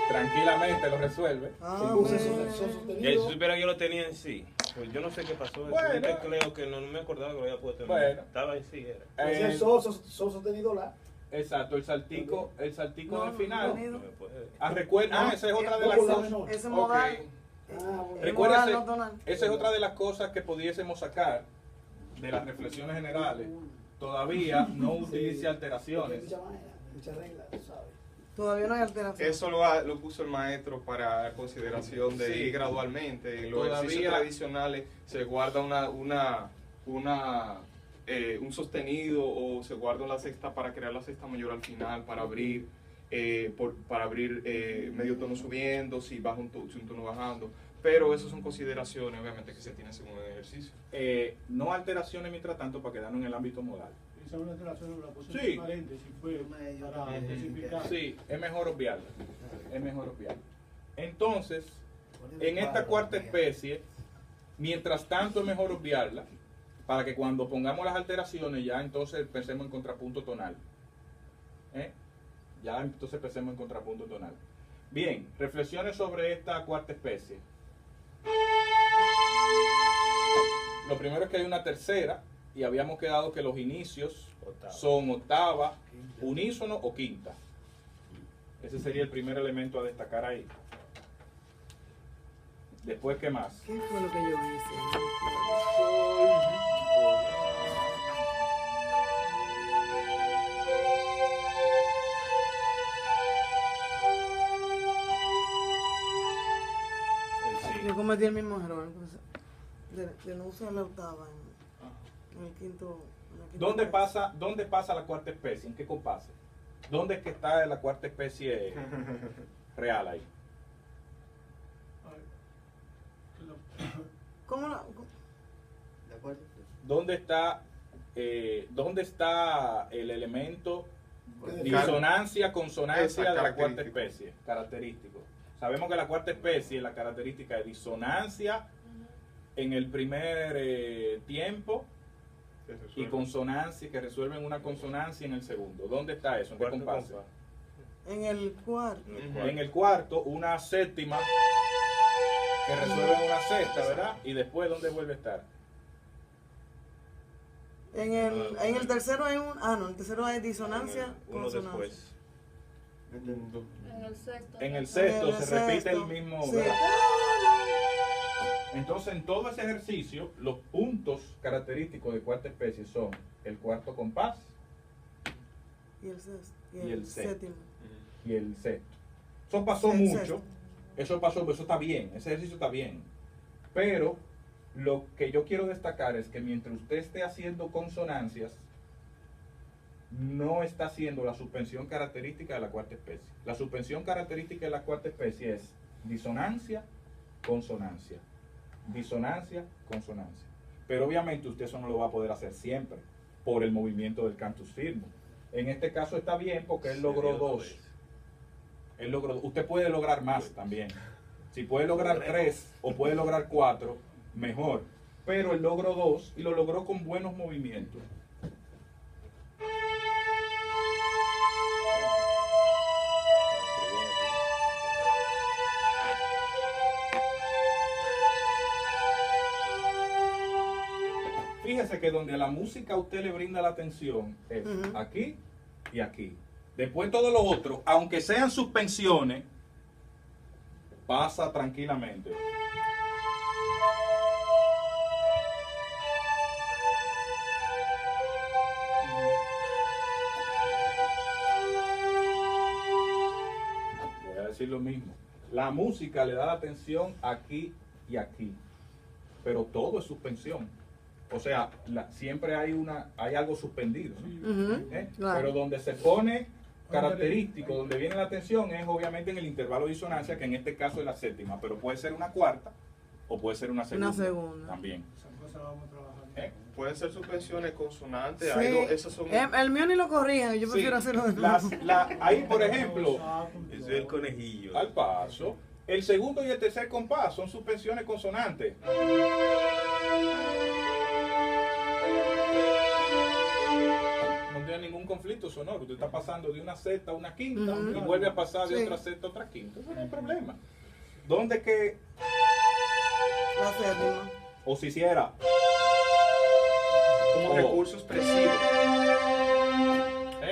A: tranquilamente lo resuelve.
B: Ah,
F: Puse
B: bueno.
F: son
D: Ya, si
F: sostenidos.
D: supiera yo lo tenía en sí. Pues yo no sé qué pasó.
A: Bueno.
D: Yo creo que no me acordaba que lo había puesto en
A: Bueno.
D: Estaba en sí. Era.
F: Decía
A: Eh,
F: sol sostenido la.
A: exacto, el saltico
B: No,
A: del
B: no,
A: final.
B: sostenido.
D: No me puede-
A: Esa es otra de las
F: Con la
A: cosas.
F: menor.
B: Ese
G: Ok.
B: modal.
F: Ah, bueno.
A: Recuérdese,
B: modal, no tonal.
A: esa es otra de las cosas que pudiésemos sacar de las reflexiones generales. Todavía no utilice alteraciones.
F: Mucha vaina, mucha regla, tú sabes.
B: Todavía no hay alteración.
G: Eso lo puso el maestro para consideración de
A: Sí.
G: ir gradualmente. En los
A: Todavía-
G: ejercicios tradicionales se guarda un sostenido o se guarda la sexta para crear la sexta mayor al final, para abrir, medio tono subiendo, si baja si un tono bajando. Pero esas son consideraciones, obviamente, que se tienen según el ejercicio.
A: No alteraciones mientras tanto para quedarnos en el ámbito modal.
E: Esa es una alteración, la puse
A: Sí.
E: entre paréntesis, fue para especificar.
A: Sí, es mejor obviarla. Es mejor obviarla. Entonces, en esta cuarta especie, mientras tanto es mejor obviarla, para que cuando pongamos las alteraciones ya entonces pensemos en contrapunto tonal. Ya entonces pensemos en contrapunto tonal. Bien, reflexiones sobre esta cuarta especie. Lo primero es que hay una tercera y habíamos quedado que los inicios son octava, unísono o quinta. Ese sería el primer elemento a destacar ahí. Después, ¿qué más?
B: ¿Qué fue lo que yo hice? Yo cometí el mismo error, de no usar la octava en el quinto. en la quinta
A: ¿Dónde
B: frase.
A: pasa la cuarta especie? ¿En qué compase? ¿Dónde es que está la cuarta especie real ahí?
B: ¿Cómo la.?
C: ¿De acuerdo?
A: ¿Dónde está el elemento
F: Car-
A: disonancia, consonancia
G: Esa,
A: de la cuarta
G: característico.
A: especie? Característico. Sabemos que la cuarta especie, la característica de disonancia en el primer tiempo y consonancia, que resuelven una consonancia en el segundo. ¿Dónde está eso? ¿En qué
D: Cuarto
A: compás?
D: compás.
B: En el cuarto.
A: En el cuarto, una séptima que resuelve una sexta, ¿verdad? Y después, ¿dónde vuelve a estar?
B: En el tercero hay un. Ah, no, el tercero hay disonancia,
D: Uno
B: consonancia.
D: después.
H: En el sexto.
A: En el sexto
B: En el
A: se repite el
B: sexto.
A: mismo.
B: Sí.
A: ¿verdad? Entonces, en todo ese ejercicio, los puntos característicos de cuarta especie son el cuarto compás
B: Y el sexto.
A: Y el
B: séptimo.
A: y el sexto. Eso pasó
B: El
A: mucho.
B: sexto.
A: Eso está bien. Ese ejercicio está bien. Pero lo que yo quiero destacar es que mientras usted esté haciendo consonancias, no está haciendo la suspensión característica de la cuarta especie. La suspensión característica de la cuarta especie es disonancia, consonancia. Disonancia, consonancia. Pero obviamente usted eso no lo va a poder hacer siempre por el movimiento del cantus firmus. En este caso está bien porque él logró dos. Usted puede lograr más también. Si puede lograr 3 o puede lograr 4, mejor. Pero él logró 2 y lo logró con buenos movimientos. Fíjese que donde a la música usted le brinda la atención es
B: Ujú.
A: aquí y aquí. Después todo lo otro, aunque sean suspensiones, pasa tranquilamente. Voy a decir lo mismo. La música le da la atención aquí y aquí, pero todo es suspensión. O sea, siempre hay algo suspendido, ¿no?
B: Ujú, claro.
A: Pero donde se pone característico, donde viene la atención, es obviamente en el intervalo de disonancia, que en este caso es la séptima, pero puede ser una cuarta o puede ser una segunda.
B: Una segunda.
A: También.
E: Esa cosa vamos a trabajar.
G: Pueden ser suspensiones consonantes,
B: Sí.
G: esas son...
B: El mío ni lo corrijan, yo prefiero
A: Sí,
B: hacerlo de nuevo.
A: ahí, por ejemplo,
D: Ese es el conejillo.
A: al paso, el segundo y el tercer compás son suspensiones consonantes. No tiene ningún conflicto sonoro. Usted está pasando de una sexta a una quinta
B: Ujú.
A: y vuelve a pasar de
B: Sí.
A: otra sexta a otra quinta. Eso no hay problema. ¿Dónde que,
B: La séptima.
A: o si hiciera,
G: como
A: Oh.
G: recurso expresivo.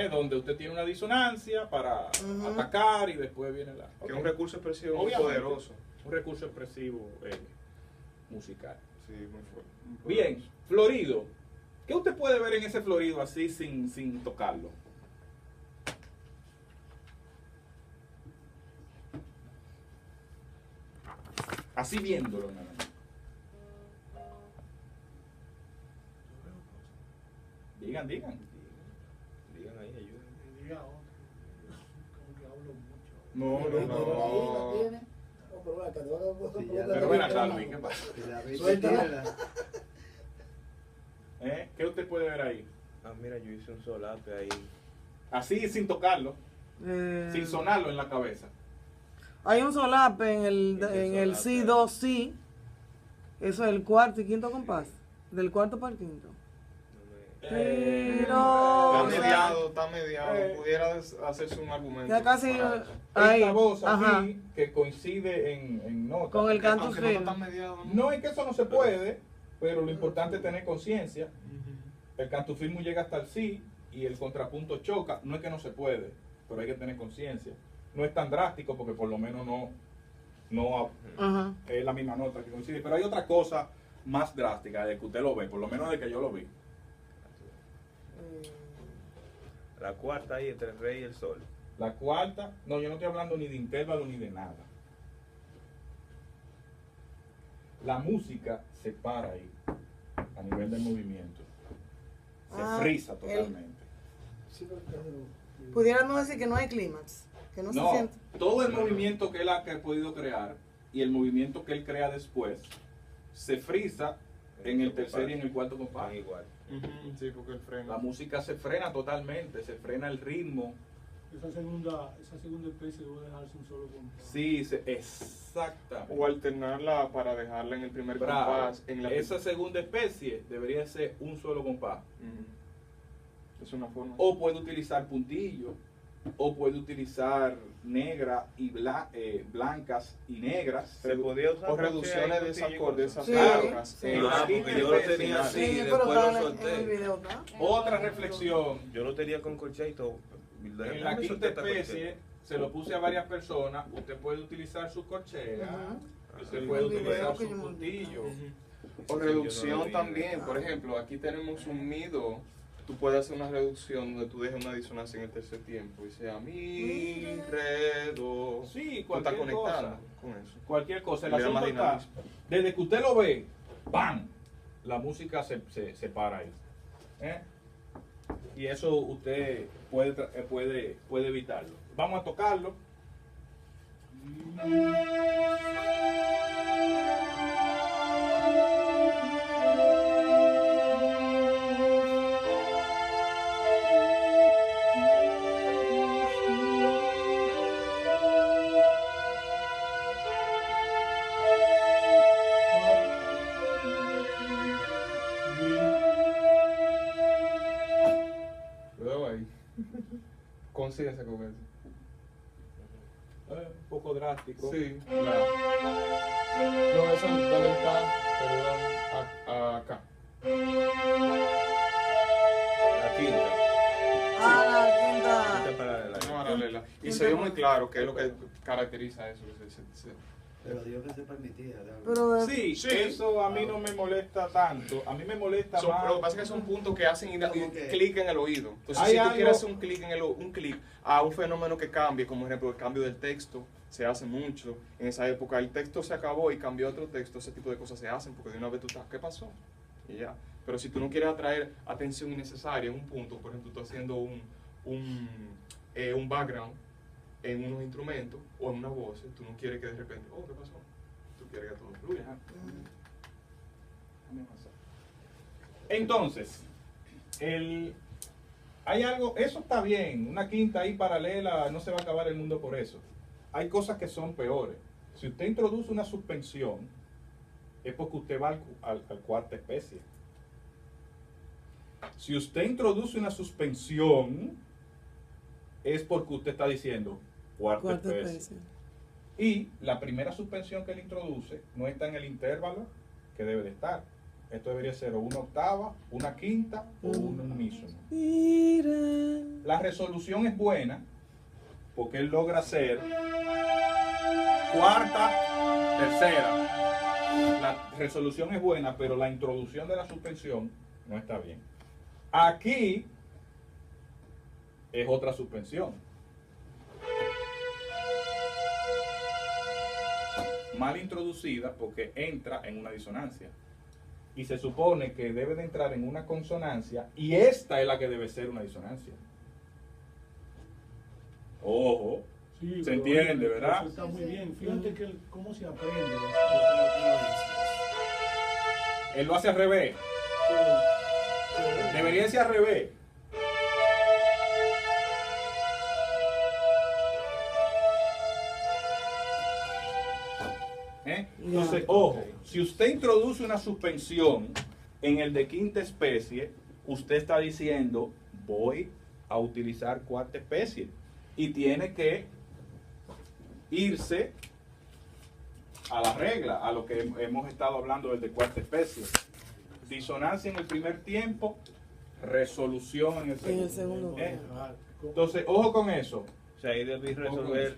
A: donde usted tiene una disonancia para
B: Ujú.
A: atacar y después viene la...
G: Que es un recurso expresivo muy
A: Obviamente.
G: poderoso.
A: Un recurso expresivo musical.
G: Sí, muy fuerte.
A: Bien, florido. ¿Qué usted puede ver en ese florido así sin tocarlo? Así viéndolo, nada más. Digan.
D: Digan ahí, ayuden.
E: Diga otro. Como que hablo mucho.
A: No,
F: Ahí la tiene. No, pero ven acá, te voy a dar un
C: Sí, ya.
A: Pero ven acá, Luis, ¿qué pasa?
C: Si la viste,
F: Suéltala.
C: tírala.
A: ¿Qué usted puede ver ahí?
D: Ah, mira, yo hice un solape ahí.
A: Así sin tocarlo, sin sonarlo en la cabeza.
B: Hay un solape en el
D: solape?
B: si, do, si. Eso es el cuarto y quinto compás. Del cuarto para el quinto. Pero...
G: Está mediado. Pudiera hacerse un argumento.
B: Ya casi...
G: para eso.
B: Ahí,
A: Esta voz
B: ajá.
A: aquí, que coincide en notas.
B: Con el canto
G: Aunque no
B: firme.
G: está mediado, ¿no?
A: No es que eso no se puede, pero lo importante es tener conciencia. El cantufismo llega hasta el sí y el contrapunto choca. No es que no se puede, pero hay que tener conciencia. No es tan drástico porque por lo menos no
B: Ajá.
A: es la misma nota que coincide. Pero hay otra cosa más drástica de que usted lo ve, por lo menos de que yo lo vi.
D: La cuarta ahí entre el rey y el sol.
A: La cuarta, no, yo no estoy hablando ni de intervalo ni de nada. La música se para ahí, a nivel del movimiento. Se frisa totalmente.
B: Pudiéramos decir que no hay clímax. Que no, se
A: No,
B: siente.
A: todo el movimiento que él ha podido crear y el movimiento que él crea después se frisa en el tercer y en el cuarto compás.
D: Van igual.
G: Sí, porque el freno.
A: La música se frena totalmente, se frena el ritmo.
E: Esa segunda especie debe dejarse un solo compás.
A: Sí, exactamente.
G: O alternarla para dejarla en el primer
A: Bravo.
G: compás. En la
A: Esa segunda especie debería ser un solo compás.
G: Es una forma.
A: O puede utilizar puntillo, o puede utilizar negra y blancas y negras.
D: Se podía usar
G: O reducciones de esas acordes, esas
B: Sí,
G: palabras.
B: sí.
G: en la
A: Aquí
D: porque yo lo
A: especie,
D: tenía así,
B: Sí,
D: después
B: pero
D: lo
B: está en el
D: solté.
B: video, ¿está?
A: Otra reflexión.
D: Yo lo tenía con corcheto.
A: En la quinta especie se lo puse a varias personas. Usted puede utilizar su corchea,
B: Ajá.
A: usted
B: El
A: puede
B: video
A: utilizar
B: que
A: su
B: yo monté.
A: puntillo.
G: O
D: Yo no
G: reducción
D: lo vi.
G: también, por ejemplo, aquí tenemos un mi do. Tú puedes hacer una reducción donde tú dejes una disonancia en el tercer tiempo y sea mi, re, do.
A: Sí,
G: Tú estás
A: cualquier
G: conectando
A: cosa.
G: con eso.
A: Cualquier cosa. El
G: Le da
A: asunto
G: más
A: está,
G: dinamismo.
A: desde que usted lo ve, ¡bam! La música se para ahí. ¿Eh? Y eso usted puede evitarlo. Vamos a tocarlo.
G: Cuidado ahí. Conciencia con eso.
A: Un poco drástico.
G: Sí, claro. No, eso ¿dónde está? Perdón, acá.
D: La quinta.
B: Ah, la quinta.
D: Quinta paralela.
G: Una paralela. Y se vio muy claro qué es lo que caracteriza eso.
C: Pero dijo que se permitía. ¿verdad?
B: Pero
A: Sí,
G: Sí.
A: eso a mí no me molesta tanto. A mí me molesta
G: Lo que
A: más.
G: pasa es que son puntos que hacen
C: Como que-
G: clic en el oído. Entonces,
A: Hay
G: si tú
A: algo-
G: quieres hacer un clic un clic a un fenómeno que cambie, como por ejemplo el cambio del texto, se hace mucho. En esa época el texto se acabó y cambió a otro texto, ese tipo de cosas se hacen porque de una vez tú estás, ¿qué pasó? Y ya. Pero si tú no quieres atraer atención innecesaria en un punto, por ejemplo, tú haciendo un background en unos instrumentos o en una voz, tú no quieres que de repente, oh, ¿qué pasó? Tú quieres que todo fluya.
A: Entonces, hay algo, eso está bien, una quinta ahí paralela, no se va a acabar el mundo por eso. Hay cosas que son peores. Si usted introduce una suspensión, es porque usted va al cuarta especie. Si usted introduce una suspensión, es porque usted está diciendo cuarta
B: cuarta
A: especie.
B: especie.
A: Y la primera suspensión que él introduce no está en el intervalo que debe de estar. Esto debería ser o una octava, una quinta o un unísono.
B: Mira.
A: La resolución es buena porque él logra hacer cuarta, tercera. La resolución es buena, pero la introducción de la suspensión no está bien. Aquí es otra suspensión. Mal introducida porque entra en una disonancia. Y se supone que debe de entrar en una consonancia y esta es la que debe ser una disonancia. Ojo,
E: Sí,
A: se
E: pero
A: entiende,
E: eso
A: ¿verdad?
E: está muy bien. Fíjate que cómo se aprende.
A: Él lo hace al revés. Debería ser al revés. Entonces, ojo, si usted introduce una suspensión en el de quinta especie, usted está diciendo, voy a utilizar cuarta especie. Y tiene que irse a la regla, a lo que hemos estado hablando desde cuarta especie. Disonancia en el primer tiempo, resolución en el segundo.
B: En el segundo.
A: Entonces, ojo con eso.
D: O sea, ahí debí resolver.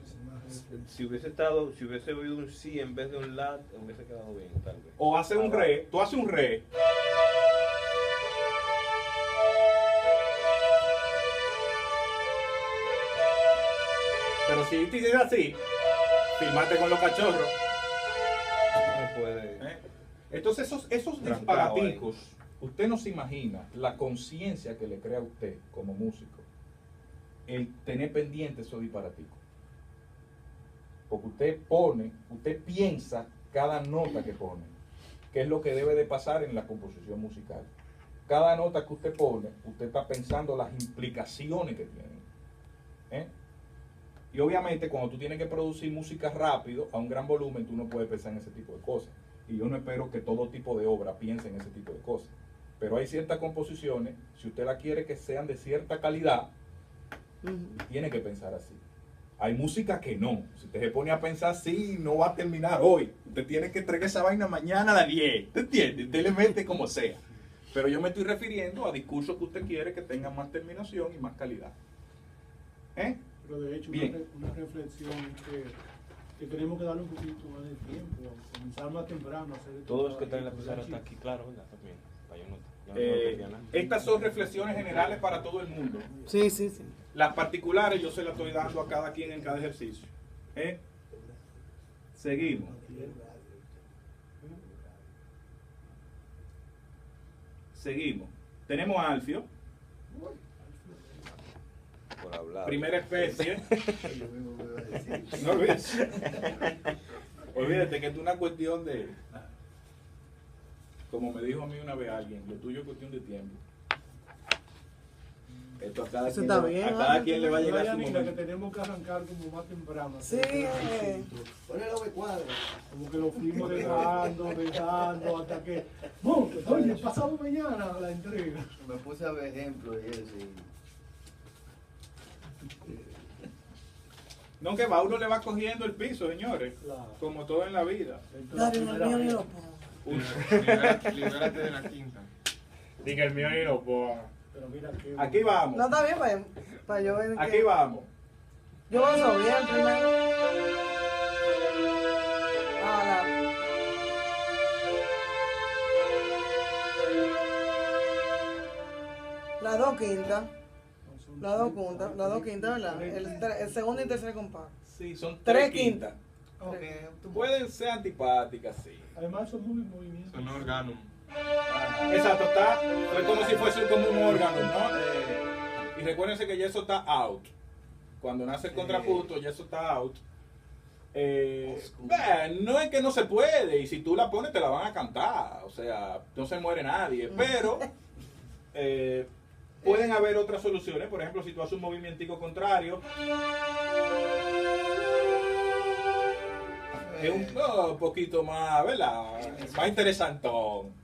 D: Si hubiese oído un sí en vez de un la, hubiese quedado bien, tal vez.
A: O hace un re, tú haces un re. Pero si te dices así, filmate con los cachorros.
D: No puede.
A: Entonces esos disparaticos, usted no se imagina la conciencia que le crea a usted como músico, el tener pendiente esos disparaticos. Porque usted piensa cada nota que pone, que es lo que debe de pasar en la composición musical. Cada nota que usted pone, usted está pensando las implicaciones que tiene. Y obviamente cuando tú tienes que producir música rápido, a un gran volumen, tú no puedes pensar en ese tipo de cosas. Y yo no espero que todo tipo de obra piense en ese tipo de cosas. Pero hay ciertas composiciones, si usted la quiere que sean de cierta calidad, tiene que pensar así. Hay música que no. Si usted se pone a pensar así, no va a terminar hoy. Usted tiene que entregar esa vaina mañana a las 10. ¿Te entiende? Usted le mete como sea. Pero yo me estoy refiriendo a discursos que usted quiere que tengan más terminación y más calidad.
E: Pero de hecho,
A: Bien.
E: una reflexión que tenemos que darle un poquito más de tiempo, comenzar más temprano. Hacer este
D: Todos los que están en la
E: trabajo,
D: pizarra
E: ¿verdad,
D: está aquí, claro, ¿verdad? También. Para yo no copia nada.
A: Estas son reflexiones generales para todo el mundo.
B: Sí, sí, sí.
A: Las particulares yo se las estoy dando a cada quien en cada ejercicio. Seguimos. Seguimos. Tenemos a Alfio,
D: Por hablar.
A: primera especie.
C: Yo mismo me iba a decir.
A: No olvides. Olvídate que esto es una cuestión de, como me dijo a mí una vez alguien, lo tuyo es cuestión de tiempo. Esto a cada,
B: Eso
A: quien,
B: está
A: le,
B: bien,
A: a cada
B: ¿no?
A: quien le va a llegar su
E: Yanina, que
A: momento.
E: tenemos que arrancar como más temprano.
B: Sí,
C: Ponle los cuadros.
E: Como que lo fuimos dejando, hasta que, ¡bum! Oye, pasado mañana la entrega.
C: Me puse a ver ejemplos y eso.
A: No, que va, uno le va cogiendo el piso, señores,
E: Claro.
A: como todo en la vida.
B: Dario, en el mío ni lo pongo.
G: Libérate de la quinta.
A: Diga el mío ni lo ponga.
E: Pero mira que...
A: Aquí vamos,
B: No, está bien para yo ver
A: aquí
B: que...
A: vamos.
B: Yo voy a subir el primero. Ah, la dos quintas. La dos quintas, ¿verdad? El segundo y tercer compás.
A: Sí, son
B: Tres
A: tres quintas. Pueden ser antipáticas, sí.
E: Además son muy movimientos.
G: Son órganos.
A: Exacto, es como si fuese como un órgano, ¿no? Y recuérdense que ya eso está out. Cuando nace el contrapunto, ya eso está out. No es que no se puede, y si tú la pones te la van a cantar, o sea, no se muere nadie, pero pueden haber otras soluciones. Por ejemplo, si tú haces un movimiento contrario, es un poquito más, ¿verdad? Más interesantón.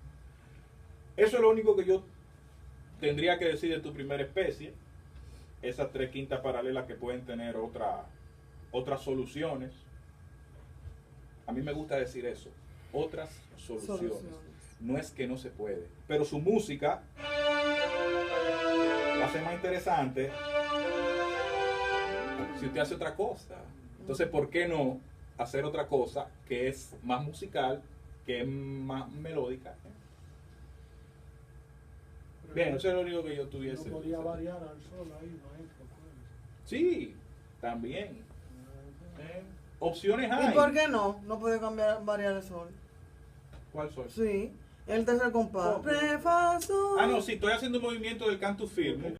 A: Eso es lo único que yo tendría que decir de tu primera especie. Esas tres quintas paralelas que pueden tener otras soluciones. A mí me gusta decir eso. Otras soluciones. No es que no se puede. Pero su música la hace más interesante si usted hace otra cosa. Entonces, ¿por qué no hacer otra cosa que es más musical, que es más melódica? Bien, eso es lo único que yo tuviese.
E: No podía variar al sol ahí, maestro. Pues.
A: Sí, también. Opciones hay.
B: ¿Y por qué no? No puede cambiar, variar el sol.
A: ¿Cuál soy?
B: Sí. El tercer compás.
A: ¿Cómo?
B: Re, fa, sol.
A: Ah, no, sí, estoy haciendo un movimiento del canto firme.